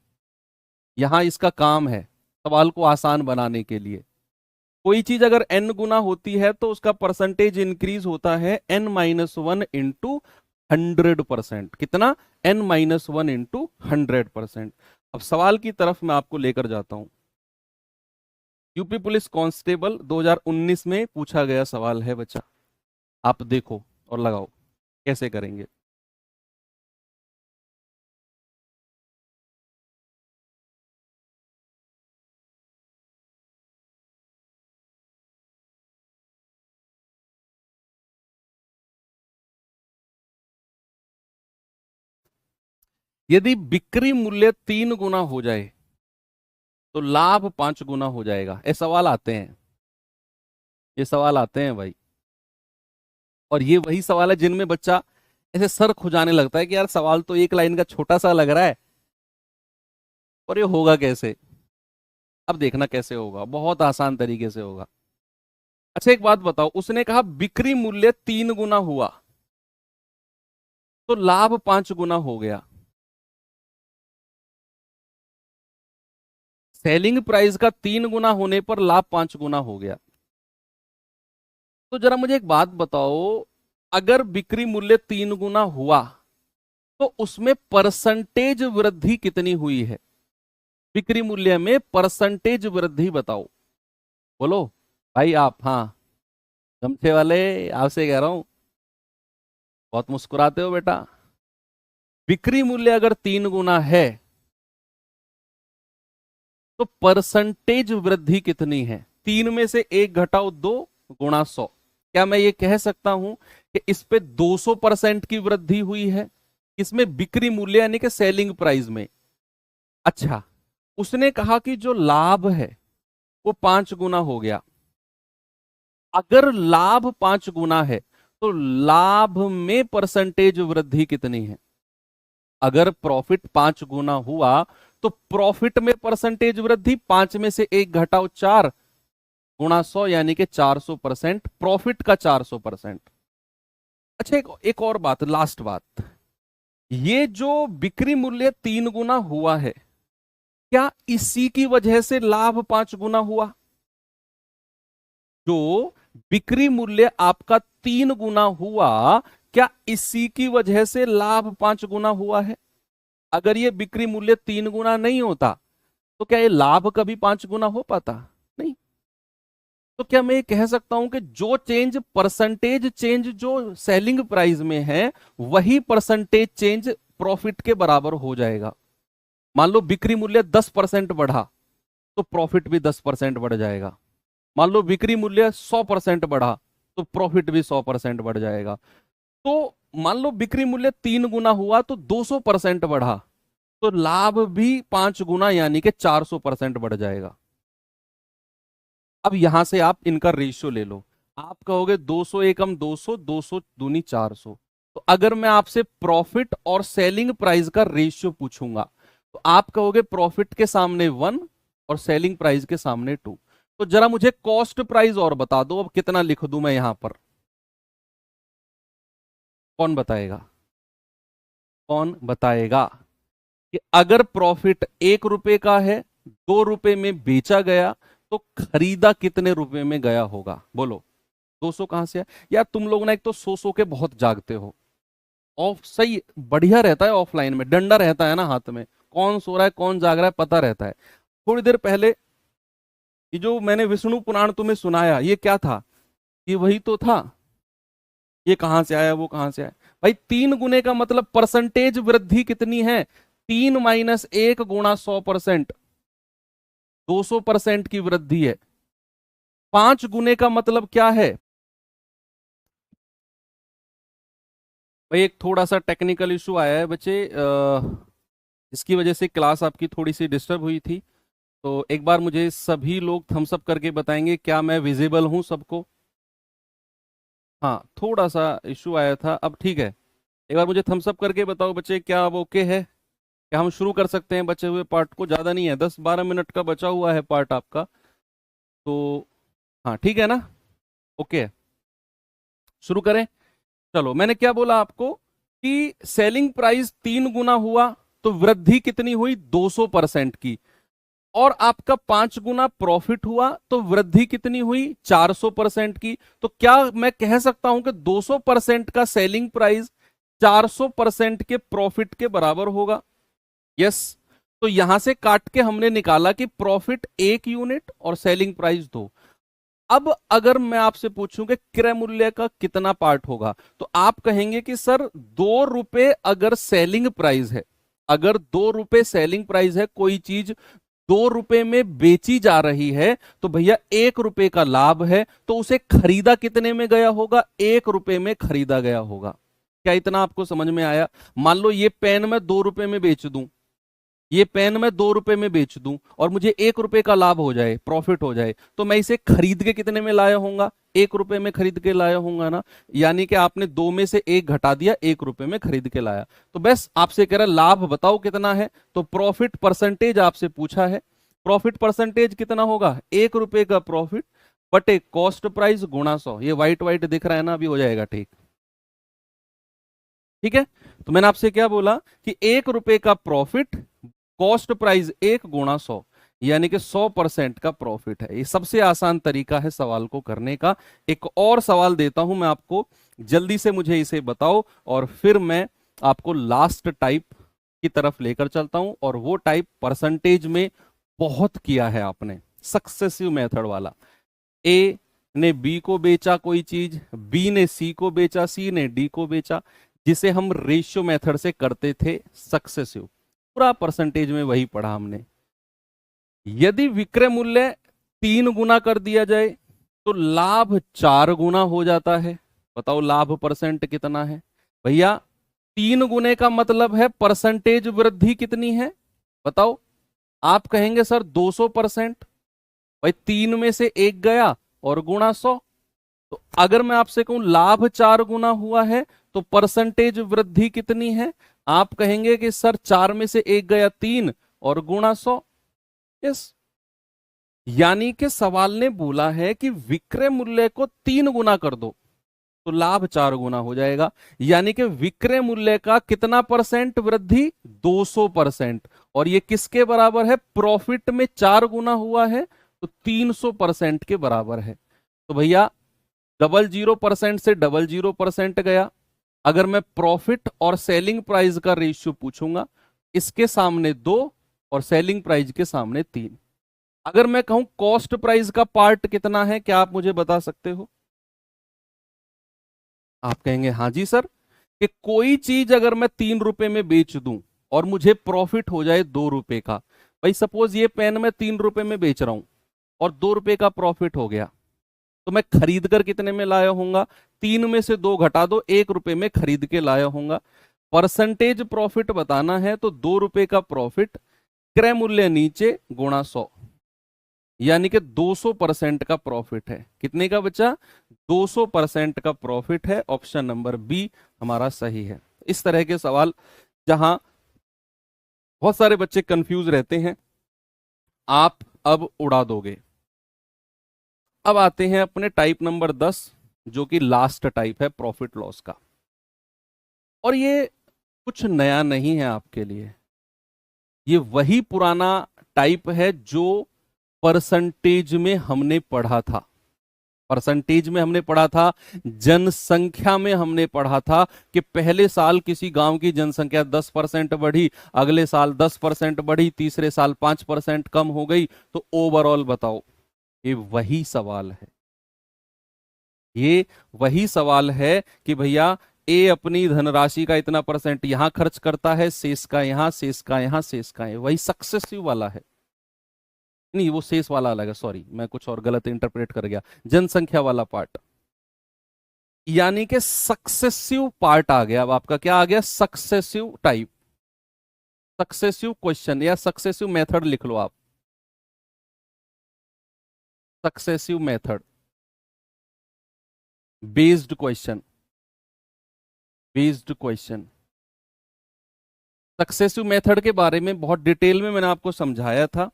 S1: यहां इसका काम है सवाल को आसान बनाने के लिए। कोई चीज अगर n गुना होती है तो उसका परसेंटेज इंक्रीज होता है n-1 इंटू 100%। कितना? n-1 into 100%। अब सवाल की तरफ मैं आपको लेकर जाता हूं। यूपी पुलिस कांस्टेबल 2019 में पूछा गया सवाल है बच्चा, आप देखो और लगाओ कैसे करेंगे। यदि बिक्री मूल्य 3 गुना हो जाए तो लाभ 5 गुना हो जाएगा। ये सवाल आते हैं, ये सवाल आते हैं भाई। और ये वही सवाल है जिनमें बच्चा ऐसे सर खुजाने लगता है कि यार सवाल तो एक लाइन का छोटा सा लग रहा है और ये होगा कैसे। अब देखना कैसे होगा, बहुत आसान तरीके से होगा। अच्छा एक बात बताओ, उसने कहा बिक्री मूल्य 3 गुना हुआ तो लाभ 5 गुना हो गया। सेलिंग प्राइस का 3 गुना होने पर लाभ 5 गुना हो गया। तो जरा मुझे एक बात बताओ, अगर बिक्री मूल्य 3 गुना हुआ तो उसमें परसेंटेज वृद्धि कितनी हुई है? बिक्री मूल्य में परसेंटेज वृद्धि बताओ। बोलो भाई आप, हाँ गमछे वाले, आपसे कह रहा हूं, बहुत मुस्कुराते हो बेटा। बिक्री मूल्य अगर 3 गुना है तो परसेंटेज वृद्धि कितनी है? 3 में से 1 घटाओ 2 गुणा 100। क्या मैं ये कह सकता हूं कि इस पे 200% की वृद्धि हुई है? इसमें बिक्री मूल्य यानी कि सेलिंग प्राइस में। अच्छा, उसने कहा कि जो लाभ है वो 5 गुना हो गया। अगर लाभ 5 गुना है तो लाभ में परसेंटेज वृद्धि कितनी है? अगर प्रॉफिट 5 गुना हुआ तो प्रॉफिट में परसेंटेज वृद्धि 5 में से 1 घटाओ 4 गुणा 100, यानी कि 400%। प्रॉफिट का 400%। अच्छा एक और बात, लास्ट बात, ये जो बिक्री मूल्य 3 गुना हुआ है, क्या इसी की वजह से लाभ 5 गुना हुआ? जो बिक्री मूल्य आपका 3 गुना हुआ, क्या इसी की वजह से लाभ 5 गुना हुआ है? अगर ये बिक्री मूल्य 3 गुना नहीं होता तो क्या ये लाभ कभी 5 गुना हो पाता? नहीं। तो क्या मैं ये कह सकता हूं कि जो चेंज, परसेंटेज चेंज जो सेलिंग प्राइस में है, वही परसेंटेज चेंज प्रॉफिट के बराबर हो जाएगा? मान लो बिक्री मूल्य 10% बढ़ा तो प्रॉफिट भी 10% बढ़ जाएगा। मान लो बिक्री मूल्य 100% बढ़ा तो प्रॉफिट भी 100% बढ़ जाएगा। तो मान लो बिक्री मूल्य 3 गुना हुआ तो 200% बढ़ा तो लाभ भी 5 गुना यानी कि 400% बढ़ जाएगा। अब यहां से आप इनका रेशियो ले लो। आप कहोगे 200 एकम 200, 200 दूनी 400। तो अगर मैं आपसे प्रॉफिट और सेलिंग प्राइस का रेशियो पूछूंगा तो आप कहोगे प्रॉफिट के सामने 1 और सेलिंग प्राइस के सामने 2। तो जरा मुझे कॉस्ट प्राइस और बता दो, अब कितना लिख दूं मैं यहां पर? कौन बताएगा? कौन बताएगा कि अगर प्रॉफिट 1 रुपए का है, 2 रुपए में बेचा गया, तो खरीदा कितने रुपए में गया होगा? बोलो। 200 कहां से है यार? तुम लोग ना एक तो सो सो के बहुत जागते हो। ऑफ सही बढ़िया रहता है, ऑफलाइन में डंडा रहता है ना हाथ में, कौन सो रहा है कौन जाग रहा है पता रहता है। थोड़ी देर पहले ये जो मैंने विष्णु पुराण तुम्हें सुनाया ये क्या था, ये वही तो था। ये कहां से आया वो कहां से आया, भाई 3 गुने का मतलब परसेंटेज वृद्धि कितनी है, 3 - 1 गुणा 100%, 200% की वृद्धि है। 5 गुने का मतलब क्या है, भाई एक थोड़ा सा टेक्निकल इशू आया है बच्चे, जिसकी वजह से क्लास आपकी थोड़ी सी डिस्टर्ब हुई थी। तो एक बार मुझे सभी लोग थम्स अप करके बताएंगे क्या मैं विजिबल हूं सबको। हाँ थोड़ा सा इशू आया था, अब ठीक है। एक बार मुझे थम्स अप करके बताओ बच्चे, क्या अब ओके है, क्या हम शुरू कर सकते हैं बचे हुए पार्ट को, ज़्यादा नहीं है 10-12 मिनट का बचा हुआ है पार्ट आपका। तो हाँ ठीक है ना, ओके है, शुरू करें। चलो मैंने क्या बोला आपको कि सेलिंग प्राइस 3 गुना हुआ तो वृद्धि कितनी हुई 200% की, और आपका 5 गुना प्रॉफिट हुआ तो वृद्धि कितनी हुई 400% की। तो क्या मैं कह सकता हूं कि 200% का सेलिंग प्राइस 400% के प्रॉफिट के बराबर होगा, यस। तो यहां से काट के हमने निकाला कि प्रॉफिट 1 यूनिट और सेलिंग प्राइस 2। अब अगर मैं आपसे पूछूं कि क्रय मूल्य का कितना पार्ट होगा, तो आप कहेंगे कि सर 2 रुपए अगर सेलिंग प्राइस है, अगर 2 रुपए सेलिंग प्राइस है, कोई चीज 2 रुपए में बेची जा रही है, तो भैया 1 रुपए का लाभ है, तो उसे खरीदा कितने में गया होगा, 1 रुपए में खरीदा गया होगा। क्या इतना आपको समझ में आया। मान लो ये पेन मैं 2 रुपए में बेच दूं, ये पेन मैं 2 रुपए में बेच दूं और मुझे 1 रुपए का लाभ हो जाए, प्रॉफिट हो जाए, तो मैं इसे खरीद के कितने में लाया होऊंगा, 1 रुपए में खरीद के लाया होऊंगा ना। यानी कि आपने 2 में से 1 घटा दिया, 1 रुपए में खरीद के लाया। तो बस आपसे कह रहा लाभ बताओ कितना है, तो प्रॉफिट परसेंटेज आपसे पूछा है। प्रॉफिट परसेंटेज कितना होगा, 1 रुपए का प्रॉफिट बटे कॉस्ट प्राइस गुणा 100। ये व्हाइट व्हाइट दिख रहा है ना, अभी हो जाएगा ठीक, ठीक है। तो मैंने आपसे क्या बोला कि 1 रुपए का प्रॉफिट कॉस्ट प्राइस 1 गुणा 100, यानी कि 100% का प्रॉफिट है। ये सबसे आसान तरीका है सवाल को करने का। एक और सवाल देता हूं मैं आपको, जल्दी से मुझे इसे बताओ, और फिर मैं आपको लास्ट टाइप की तरफ लेकर चलता हूं, और वो टाइप परसेंटेज में बहुत किया है आपने, सक्सेसिव मेथड वाला। ए ने बी को बेचा कोई चीज, बी ने सी को बेचा, सी ने डी को बेचा, जिसे हम रेशियो मेथड से करते थे सक्सेसिव। पूरा परसेंटेज में वही पढ़ा हमने। यदि विक्रय मूल्य 3 गुना कर दिया जाए तो लाभ 4 गुना हो जाता है। बताओ लाभ परसेंट कितना है भैया, 3 गुने का मतलब है परसेंटेज वृद्धि कितनी है, बताओ। आप कहेंगे सर 200%, भाई 3 में से 1 गया और गुणा 100। तो अगर मैं आपसे कहूं लाभ 4 गुना हुआ है तो परसेंटेज वृद्धि कितनी है, आप कहेंगे कि सर 4 में से 1 गया 3 और गुणा 100, यस। यानी कि सवाल ने बोला है कि विक्रय मूल्य को 3 गुना कर दो तो लाभ 4 गुना हो जाएगा। यानी कि विक्रय मूल्य का कितना परसेंट वृद्धि, 200%। और ये किसके बराबर है, प्रॉफिट में 4 गुना हुआ है तो 300% के बराबर है। तो भैया 00% से 00% गया। अगर मैं प्रॉफिट और सेलिंग प्राइस का रेशियो पूछूंगा, इसके सामने 2 और सेलिंग प्राइस के सामने 3। अगर मैं कहूं कॉस्ट प्राइस का पार्ट कितना है, क्या आप मुझे बता सकते हो। आप कहेंगे हाँ जी सर, कि कोई चीज अगर मैं 3 रुपए में बेच दूं और मुझे प्रॉफिट हो जाए 2 रुपए का, भाई सपोज ये पेन मैं 3 रुपए में बेच रहा हूं और 2 रुपए का प्रॉफिट हो गया, तो मैं खरीद कर कितने में लाया होऊंगा, 3 में से 2 घटा दो, 1 रुपए में खरीद के लाया होऊंगा। परसेंटेज प्रॉफिट बताना है तो 2 रुपए का प्रॉफिट क्रय मूल्य नीचे गुणा 100, यानी कि 200% का प्रॉफिट है। कितने का बचा, 200% का प्रॉफिट है। ऑप्शन नंबर बी हमारा सही है। इस तरह के सवाल जहां बहुत सारे बच्चे कंफ्यूज रहते हैं, आप अब उड़ा दोगे। अब आते हैं अपने टाइप नंबर 10, जो कि लास्ट टाइप है प्रॉफिट लॉस का। और ये कुछ नया नहीं है आपके लिए, ये वही पुराना टाइप है जो परसेंटेज में हमने पढ़ा था। परसेंटेज में हमने पढ़ा था, जनसंख्या में हमने पढ़ा था कि पहले साल किसी गांव की जनसंख्या 10% बढ़ी, अगले साल 10% बढ़ी, तीसरे साल 5% कम हो गई, तो ओवरऑल बताओ। ये वही सवाल है, ये वही सवाल है कि भैया ए अपनी धनराशि का इतना परसेंट यहां खर्च करता है, शेष का यहां, शेष का यहां, शेष का है, वही सक्सेसिव वाला है। नहीं, वो शेष वाला अलग है, सॉरी मैं कुछ और गलत इंटरप्रेट कर गया, जनसंख्या वाला पार्ट। यानी कि सक्सेसिव पार्ट आ गया। अब आपका क्या आ गया, सक्सेसिव टाइप, सक्सेसिव क्वेश्चन या सक्सेसिव मेथड लिख लो आप, successive method based question, based question. Successive method के बारे में बहुत डिटेल में मैंने आपको समझाया था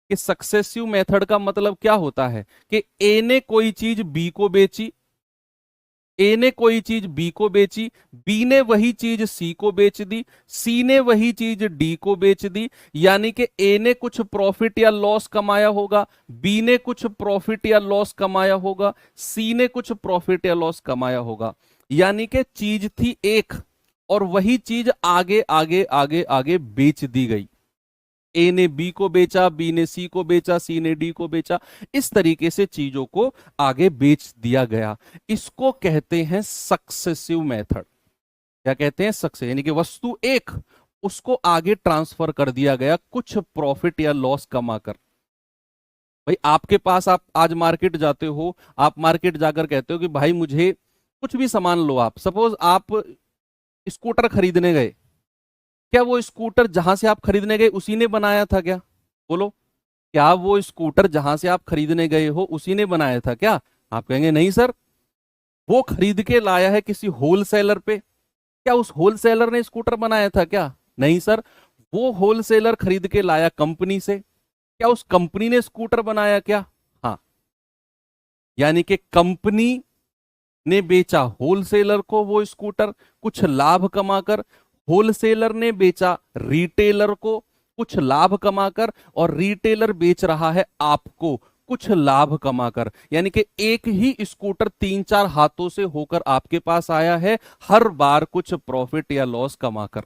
S1: कि सक्सेसिव मेथड का मतलब क्या होता है कि ए ने कोई चीज बी को बेची, ए ने कोई चीज बी को बेची, बी ने वही चीज सी को बेच दी, सी ने वही चीज डी को बेच दी। यानी कि ए ने कुछ प्रॉफिट या लॉस कमाया होगा, बी ने कुछ प्रॉफिट या लॉस कमाया होगा, सी ने कुछ प्रॉफिट या लॉस कमाया होगा। यानी कि चीज थी एक और वही चीज आगे आगे आगे आगे बेच दी गई। ए ने बी को बेचा, बी ने सी को बेचा, सी ने डी को बेचा, इस तरीके से चीजों को आगे बेच दिया गया। इसको कहते हैं सक्सेसिव मेथड। क्या कहते हैं, सक्सेस, यानी कि वस्तु एक, उसको आगे ट्रांसफर कर दिया गया कुछ प्रॉफिट या लॉस कमाकर। भाई आपके पास, आप आज मार्केट जाते हो, आप मार्केट जाकर कहते हो कि भाई मुझे कुछ भी सामान लो। आप सपोज आप स्कूटर खरीदने गए, क्या वो स्कूटर जहां से आप खरीदने गए उसी ने बनाया था क्या? बोलो, क्या वो स्कूटर जहां से आप खरीदने गए हो उसी ने बनाया था क्या? आप कहेंगे नहीं सर, वो खरीद के लाया है किसी होलसेलर पे। क्या उस होलसेलर ने स्कूटर बनाया था क्या? नहीं सर, वो होलसेलर खरीद के लाया कंपनी से। क्या उस कंपनी ने स्कूटर बनाया क्या? हाँ, यानी कि कंपनी ने बेचा होलसेलर को वो स्कूटर कुछ लाभ कमाकर, होलसेलर ने बेचा रिटेलर को कुछ लाभ कमाकर, और रिटेलर बेच रहा है आपको कुछ लाभ कमाकर। यानी कि एक ही स्कूटर 3-4 हाथों से होकर आपके पास आया है, हर बार कुछ प्रॉफिट या लॉस कमाकर,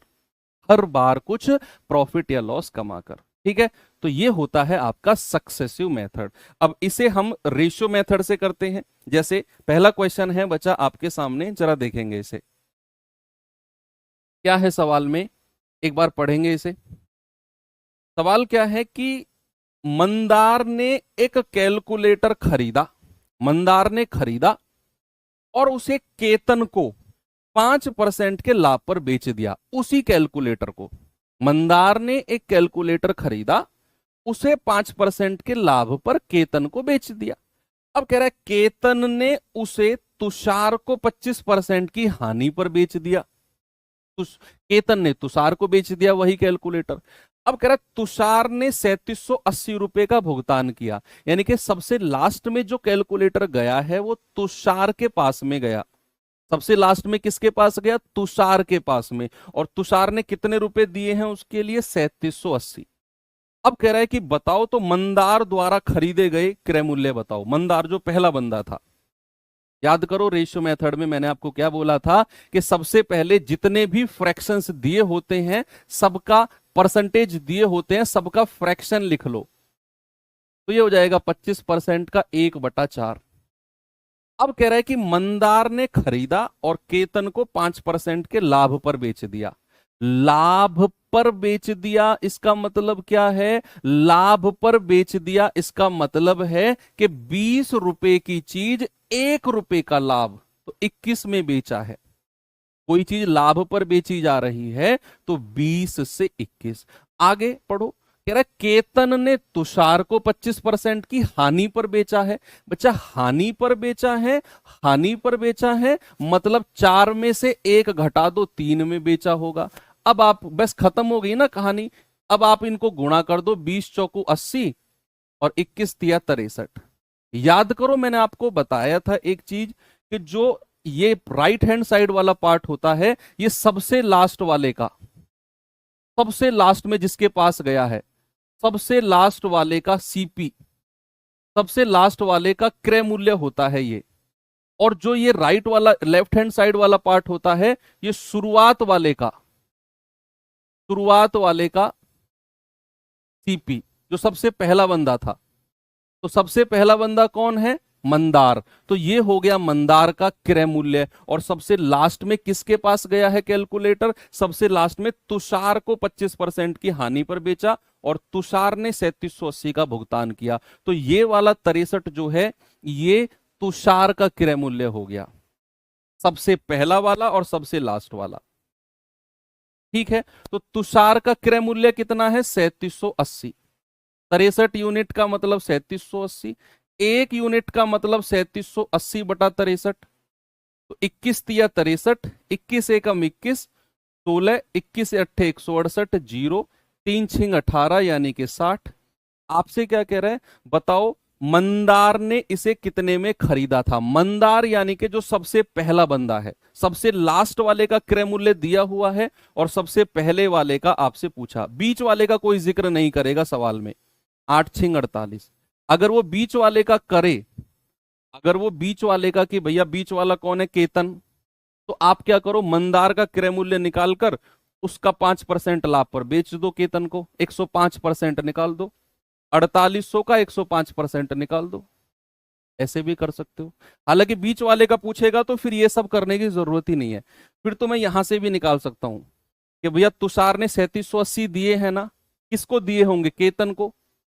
S1: हर बार कुछ प्रॉफिट या लॉस कमाकर। ठीक है, तो ये होता है आपका सक्सेसिव मेथड। अब इसे हम रेशियो मेथड से करते हैं। जैसे पहला क्वेश्चन है बच्चा आपके सामने, जरा देखेंगे इसे क्या है सवाल में, एक बार पढ़ेंगे इसे। सवाल क्या है कि मंदार ने एक कैलकुलेटर खरीदा, मंदार ने खरीदा और उसे केतन को 5% के लाभ पर बेच दिया। उसी कैलकुलेटर को मंदार ने एक कैलकुलेटर खरीदा, उसे 5% के लाभ पर केतन को बेच दिया। अब कह रहा है केतन ने उसे तुषार को 25% की हानि पर बेच दिया। केतन ने तुषार को बेच दिया वही कैलकुलेटर। अब कह रहा है तुषार ने 3780 रुपए का भुगतान किया। यानी कि सबसे लास्ट में जो कैलकुलेटर गया है वो तुषार के पास में गया। सबसे लास्ट में किसके पास गया? तुषार के पास में। और तुषार ने कितने रुपए दिए हैं उसके लिए? 3780। अब कह रहा है कि बताओ तो मंदार द्वारा खरीदे गए क्रय मूल्य बताओ। मंदार जो पहला बंदा था, याद करो रेशियो मेथड में मैंने आपको क्या बोला था कि सबसे पहले जितने भी फ्रैक्शंस दिए होते हैं, सबका परसेंटेज दिए होते हैं, सबका फ्रैक्शन लिख लो। तो ये हो जाएगा 25% का 1/4। अब कह रहा है कि मंदार ने खरीदा और केतन को 5% के लाभ पर बेच दिया। लाभ पर बेच दिया इसका मतलब क्या है? लाभ पर बेच दिया इसका मतलब है कि 20 रुपए की चीज 1 रुपए का लाभ, तो 21 में बेचा है। कोई चीज लाभ पर बेची जा रही है तो 20 से 21। आगे पढ़ो, कह रहा है केतन ने तुषार को 25% की हानि पर बेचा है। बच्चा हानि पर बेचा है, हानि पर बेचा है मतलब 4 में से 1 घटा दो, 3 में बेचा होगा। अब आप बस खत्म हो गई ना कहानी। अब आप इनको गुणा कर दो, 20 चौकू 80 और 21 तिया 63। याद करो मैंने आपको बताया था एक चीज कि जो ये राइट हैंड साइड वाला पार्ट होता है, ये सबसे लास्ट वाले का, सबसे लास्ट में जिसके पास गया है, सबसे लास्ट वाले का सीपी, सबसे लास्ट वाले का क्रय मूल्य होता है ये। और जो ये राइट वाला लेफ्ट हैंड साइड वाला पार्ट होता है, ये शुरुआत वाले का सीपी, जो सबसे पहला बंदा था। तो सबसे पहला बंदा कौन है? मंदार। तो ये हो गया मंदार का क्रय मूल्य। और सबसे लास्ट में किसके पास गया है कैलकुलेटर? सबसे लास्ट में तुषार को 25% की हानि पर बेचा और तुषार ने 3780 का भुगतान किया। तो ये वाला 63 जो है, ये तुषार का क्रय मूल्य हो गया, सबसे पहला वाला और सबसे लास्ट वाला। ठीक है, तो तुषार का क्रय मूल्य कितना है? 3780। 63 यूनिट का मतलब 3780, एक यूनिट का मतलब 3780 बटा 63। तो 21 तिया 63, 21 एकम 21, 16, 21 अट्ठे 168, 0, 3 छिंग 18 यानी कि 60। आपसे क्या कह रहे हैं बताओ, मंदार ने इसे कितने में खरीदा था? मंदार यानी कि जो सबसे पहला बंदा है, सबसे लास्ट वाले का क्रय मूल्य दिया हुआ है और सबसे पहले वाले का आपसे पूछा। बीच वाले का कोई जिक्र नहीं करेगा सवाल में। 8 छिंग 48। अगर वो बीच वाले का करे, अगर वो बीच वाले का कि भैया बीच वाला कौन है? केतन। तो आप क्या करो, मंदार का क्रय मूल्य निकालकर उसका 5% लाभ पर बेच दो केतन को, 105% निकाल दो। 4800 का 105% निकाल दो। ऐसे भी कर सकते हो। हालांकि बीच वाले का पूछेगा तो फिर ये सब करने की जरूरत ही नहीं है। फिर तो मैं यहां से भी निकाल सकता हूं कि भैया तुषार ने 3780 दिए हैं ना, किसको दिए होंगे? केतन को।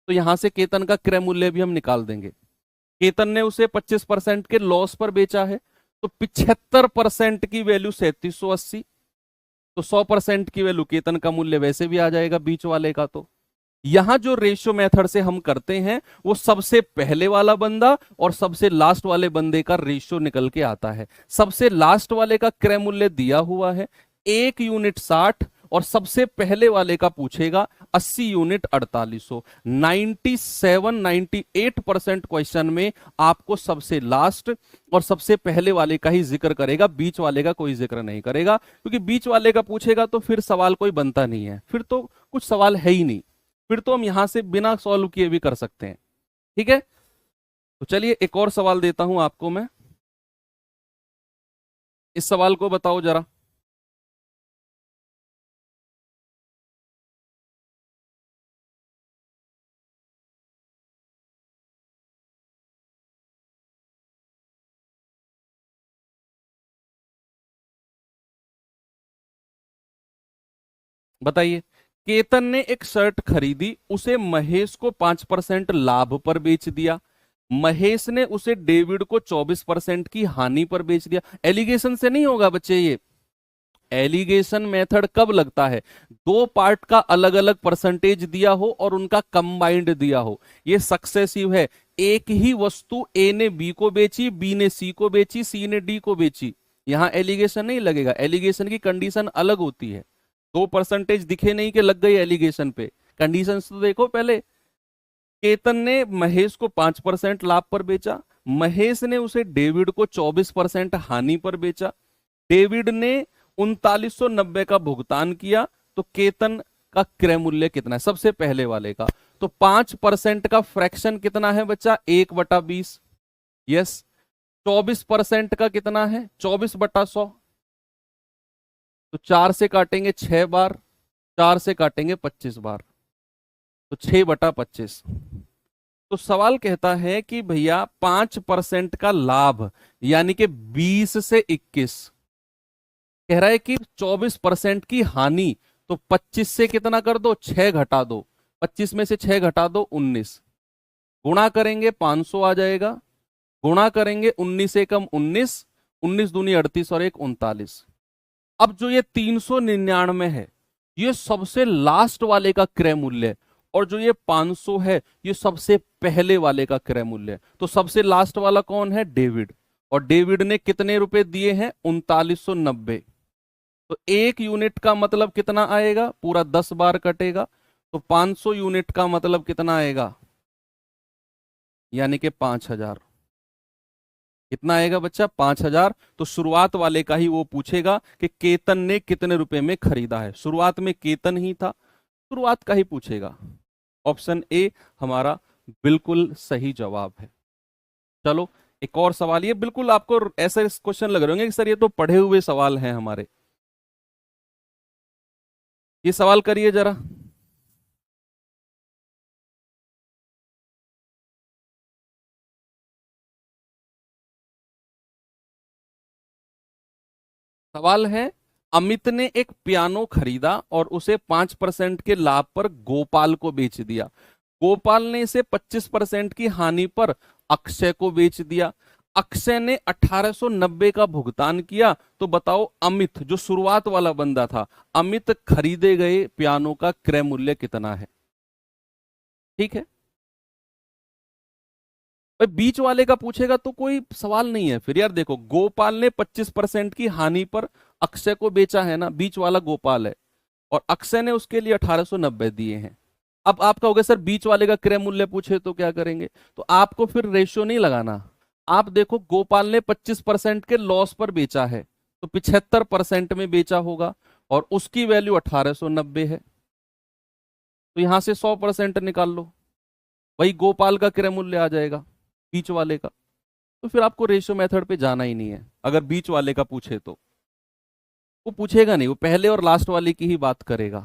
S1: तो यहां से केतन का क्रय मूल्य भी हम निकाल देंगे। केतन ने उसे 25% के लॉस पर बेचा है, तो 75% की वैल्यू 3780। तो 100% की वैल्यू केतन का मूल्य वैसे भी आ जाएगा बीच वाले का। तो यहां जो रेशियो मेथड से हम करते हैं, वो सबसे पहले वाला बंदा और सबसे लास्ट वाले बंदे का रेशियो निकल के आता है। सबसे लास्ट वाले का क्रय मूल्य दिया हुआ है 1 यूनिट 60, और सबसे पहले वाले का पूछेगा 80 यूनिट 4800। 98% क्वेश्चन में आपको सबसे लास्ट और सबसे पहले वाले का ही जिक्र करेगा, बीच वाले का कोई जिक्र नहीं करेगा। क्योंकि बीच वाले का पूछेगा तो फिर सवाल कोई बनता नहीं है, फिर तो कुछ सवाल है ही नहीं। फिर तो हम यहां से बिना सॉल्व किए भी कर सकते हैं। ठीक है, तो चलिए एक और सवाल देता हूं आपको मैं। इस सवाल को बताओ जरा। बताइए, केतन ने एक शर्ट खरीदी, उसे महेश को 5% लाभ पर बेच दिया। महेश ने उसे डेविड को 24% की हानि पर बेच दिया। एलिगेशन से नहीं होगा बच्चे ये। एलिगेशन मेथड कब लगता है? दो पार्ट का अलग अलग परसेंटेज दिया हो और उनका कंबाइंड दिया हो। ये सक्सेसिव है। एक ही वस्तु ए ने बी को बेची, बी ने सी को बेची, सी ने डी को बेची, यहां एलिगेशन नहीं लगेगा। एलिगेशन की कंडीशन अलग होती है। 2% दिखे नहीं कि लग गई एलिगेशन पे। कंडीशन तो देखो पहले। केतन ने महेश को 5% लाभ पर बेचा, महेश ने उसे डेविड को 24% हानि पर बेचा, डेविड ने 3990 का भुगतान किया। तो केतन का क्रय मूल्य कितना है सबसे पहले वाले का? तो 5% का फ्रैक्शन कितना है बच्चा? 1/20। यस। 24% का कितना है? 24/100। तो 4 से काटेंगे 6 बार, 4 से काटेंगे 25 बार, तो 6/25। तो सवाल कहता है कि भैया 5% का लाभ यानी कि 20 से 21, कह रहा है कि 24% की हानि। तो 25 से कितना कर दो? 6 घटा दो। 25 में से 6 घटा दो 19, गुणा करेंगे 500 आ जाएगा, गुणा करेंगे 19 एकम 19, 19 दूनी 38 और 1 39। अब जो ये 399 है, ये सबसे लास्ट वाले का क्रय मूल्य, और जो ये 500 है, ये सबसे पहले वाले का क्रय मूल्य। तो सबसे लास्ट वाला कौन है? डेविड। और डेविड ने कितने रुपए दिए हैं? 3990। तो 1 यूनिट का मतलब कितना आएगा? पूरा 10 बार कटेगा। तो 500 यूनिट का मतलब कितना आएगा? यानी कि 5000। कितना आएगा बच्चा? 5000। तो शुरुआत वाले का ही वो पूछेगा कि केतन ने कितने रुपए में खरीदा है। शुरुआत में केतन ही था, शुरुआत का ही पूछेगा। ऑप्शन ए हमारा बिल्कुल सही जवाब है। चलो एक और सवाल, ये बिल्कुल आपको ऐसे क्वेश्चन लग रहे होंगे कि सर ये तो पढ़े हुए सवाल हैं हमारे। ये सवाल करिए जरा। सवाल है, अमित ने एक पियानो खरीदा और उसे 5% के लाभ पर गोपाल को बेच दिया। गोपाल ने इसे 25% की हानि पर अक्षय को बेच दिया। अक्षय ने 1890 का भुगतान किया। तो बताओ अमित, जो शुरुआत वाला बंदा था, अमित खरीदे गए पियानो का क्रय मूल्य कितना है? ठीक है भाई, बीच वाले का पूछेगा तो कोई सवाल नहीं है फिर यार। देखो, गोपाल ने 25% की हानि पर अक्षय को बेचा है ना, बीच वाला गोपाल है, और अक्षय ने उसके लिए 1890 दिए हैं। अब आप कहोगे सर बीच वाले का क्रय मूल्य पूछे तो क्या करेंगे? तो आपको फिर रेशियो नहीं लगाना। आप देखो, गोपाल ने 25% के लॉस पर बेचा है, तो 75% में बेचा होगा, और उसकी वैल्यू 1890 है, तो यहां से 100% निकाल लो, वही गोपाल का क्रय मूल्य आ जाएगा बीच वाले का। तो फिर आपको रेशियो मेथड पे जाना ही नहीं है। अगर बीच वाले का पूछे तो वो पूछेगा नहीं, वो पहले और लास्ट वाले की ही बात करेगा।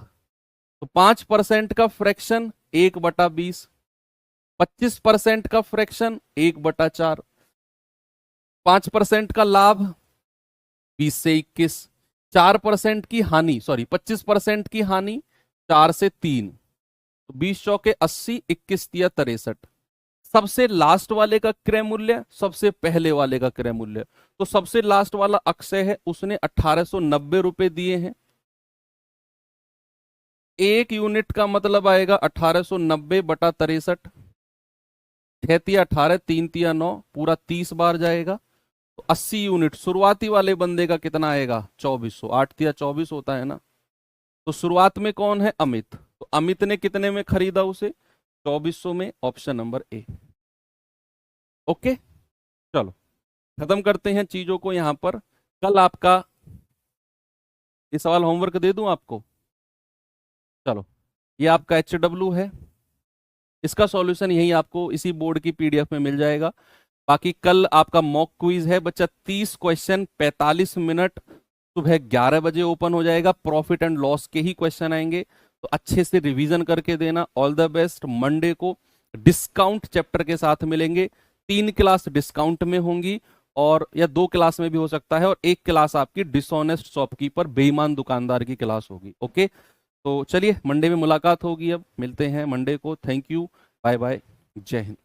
S1: तो 5% का फ्रैक्शन 1/20, 25% का फ्रैक्शन 1/4, 5% का लाभ 20 से 21, 4% की हानि, सॉरी 25% की हानि 4 से 3, तो 20 चौके 80, 21 तिया 63। सबसे लास्ट वाले का क्रय मूल्य, सबसे पहले वाले का क्रय मूल्य, तो सबसे लास्ट वाला अक्षय है, उसने 1890 रुपए दिए हैं। एक यूनिट का मतलब आएगा 1890/63, 6×18, 3×9, पूरा 30 बार जाएगा, तो 80 यूनिट। शुरुआती वाले बंदे का कितना आएगा? 2400, 8×24 होता है ना। तो शुरुआत में कौन है? अमित। तो अमित ने कितने में खरीदा उसे? 2400 में, ऑप्शन नंबर ए। ओके, चलो खत्म करते हैं चीजों को यहां पर। कल आपका ये सवाल होमवर्क दे दूं आपको? चलो, ये आपका HW है, इसका सॉल्यूशन यही आपको इसी बोर्ड की PDF में मिल जाएगा। बाकी कल आपका मॉक क्विज है बच्चा, 30 क्वेश्चन, 45 मिनट, सुबह 11 बजे ओपन हो जाएगा। प्रॉफिट एंड लॉस के ही क्वेश्चन आएंगे, तो अच्छे से रिवीजन करके देना। All the best. मंडे को डिस्काउंट चैप्टर के साथ मिलेंगे। 3 क्लास डिस्काउंट में होंगी, और या 2 क्लास में भी हो सकता है, और 1 क्लास आपकी डिसऑनेस्ट शॉपकीपर, बेईमान दुकानदार की क्लास होगी। ओके, तो चलिए मंडे में मुलाकात होगी। अब मिलते हैं मंडे को। थैंक यू, बाय बाय, जय हिंद।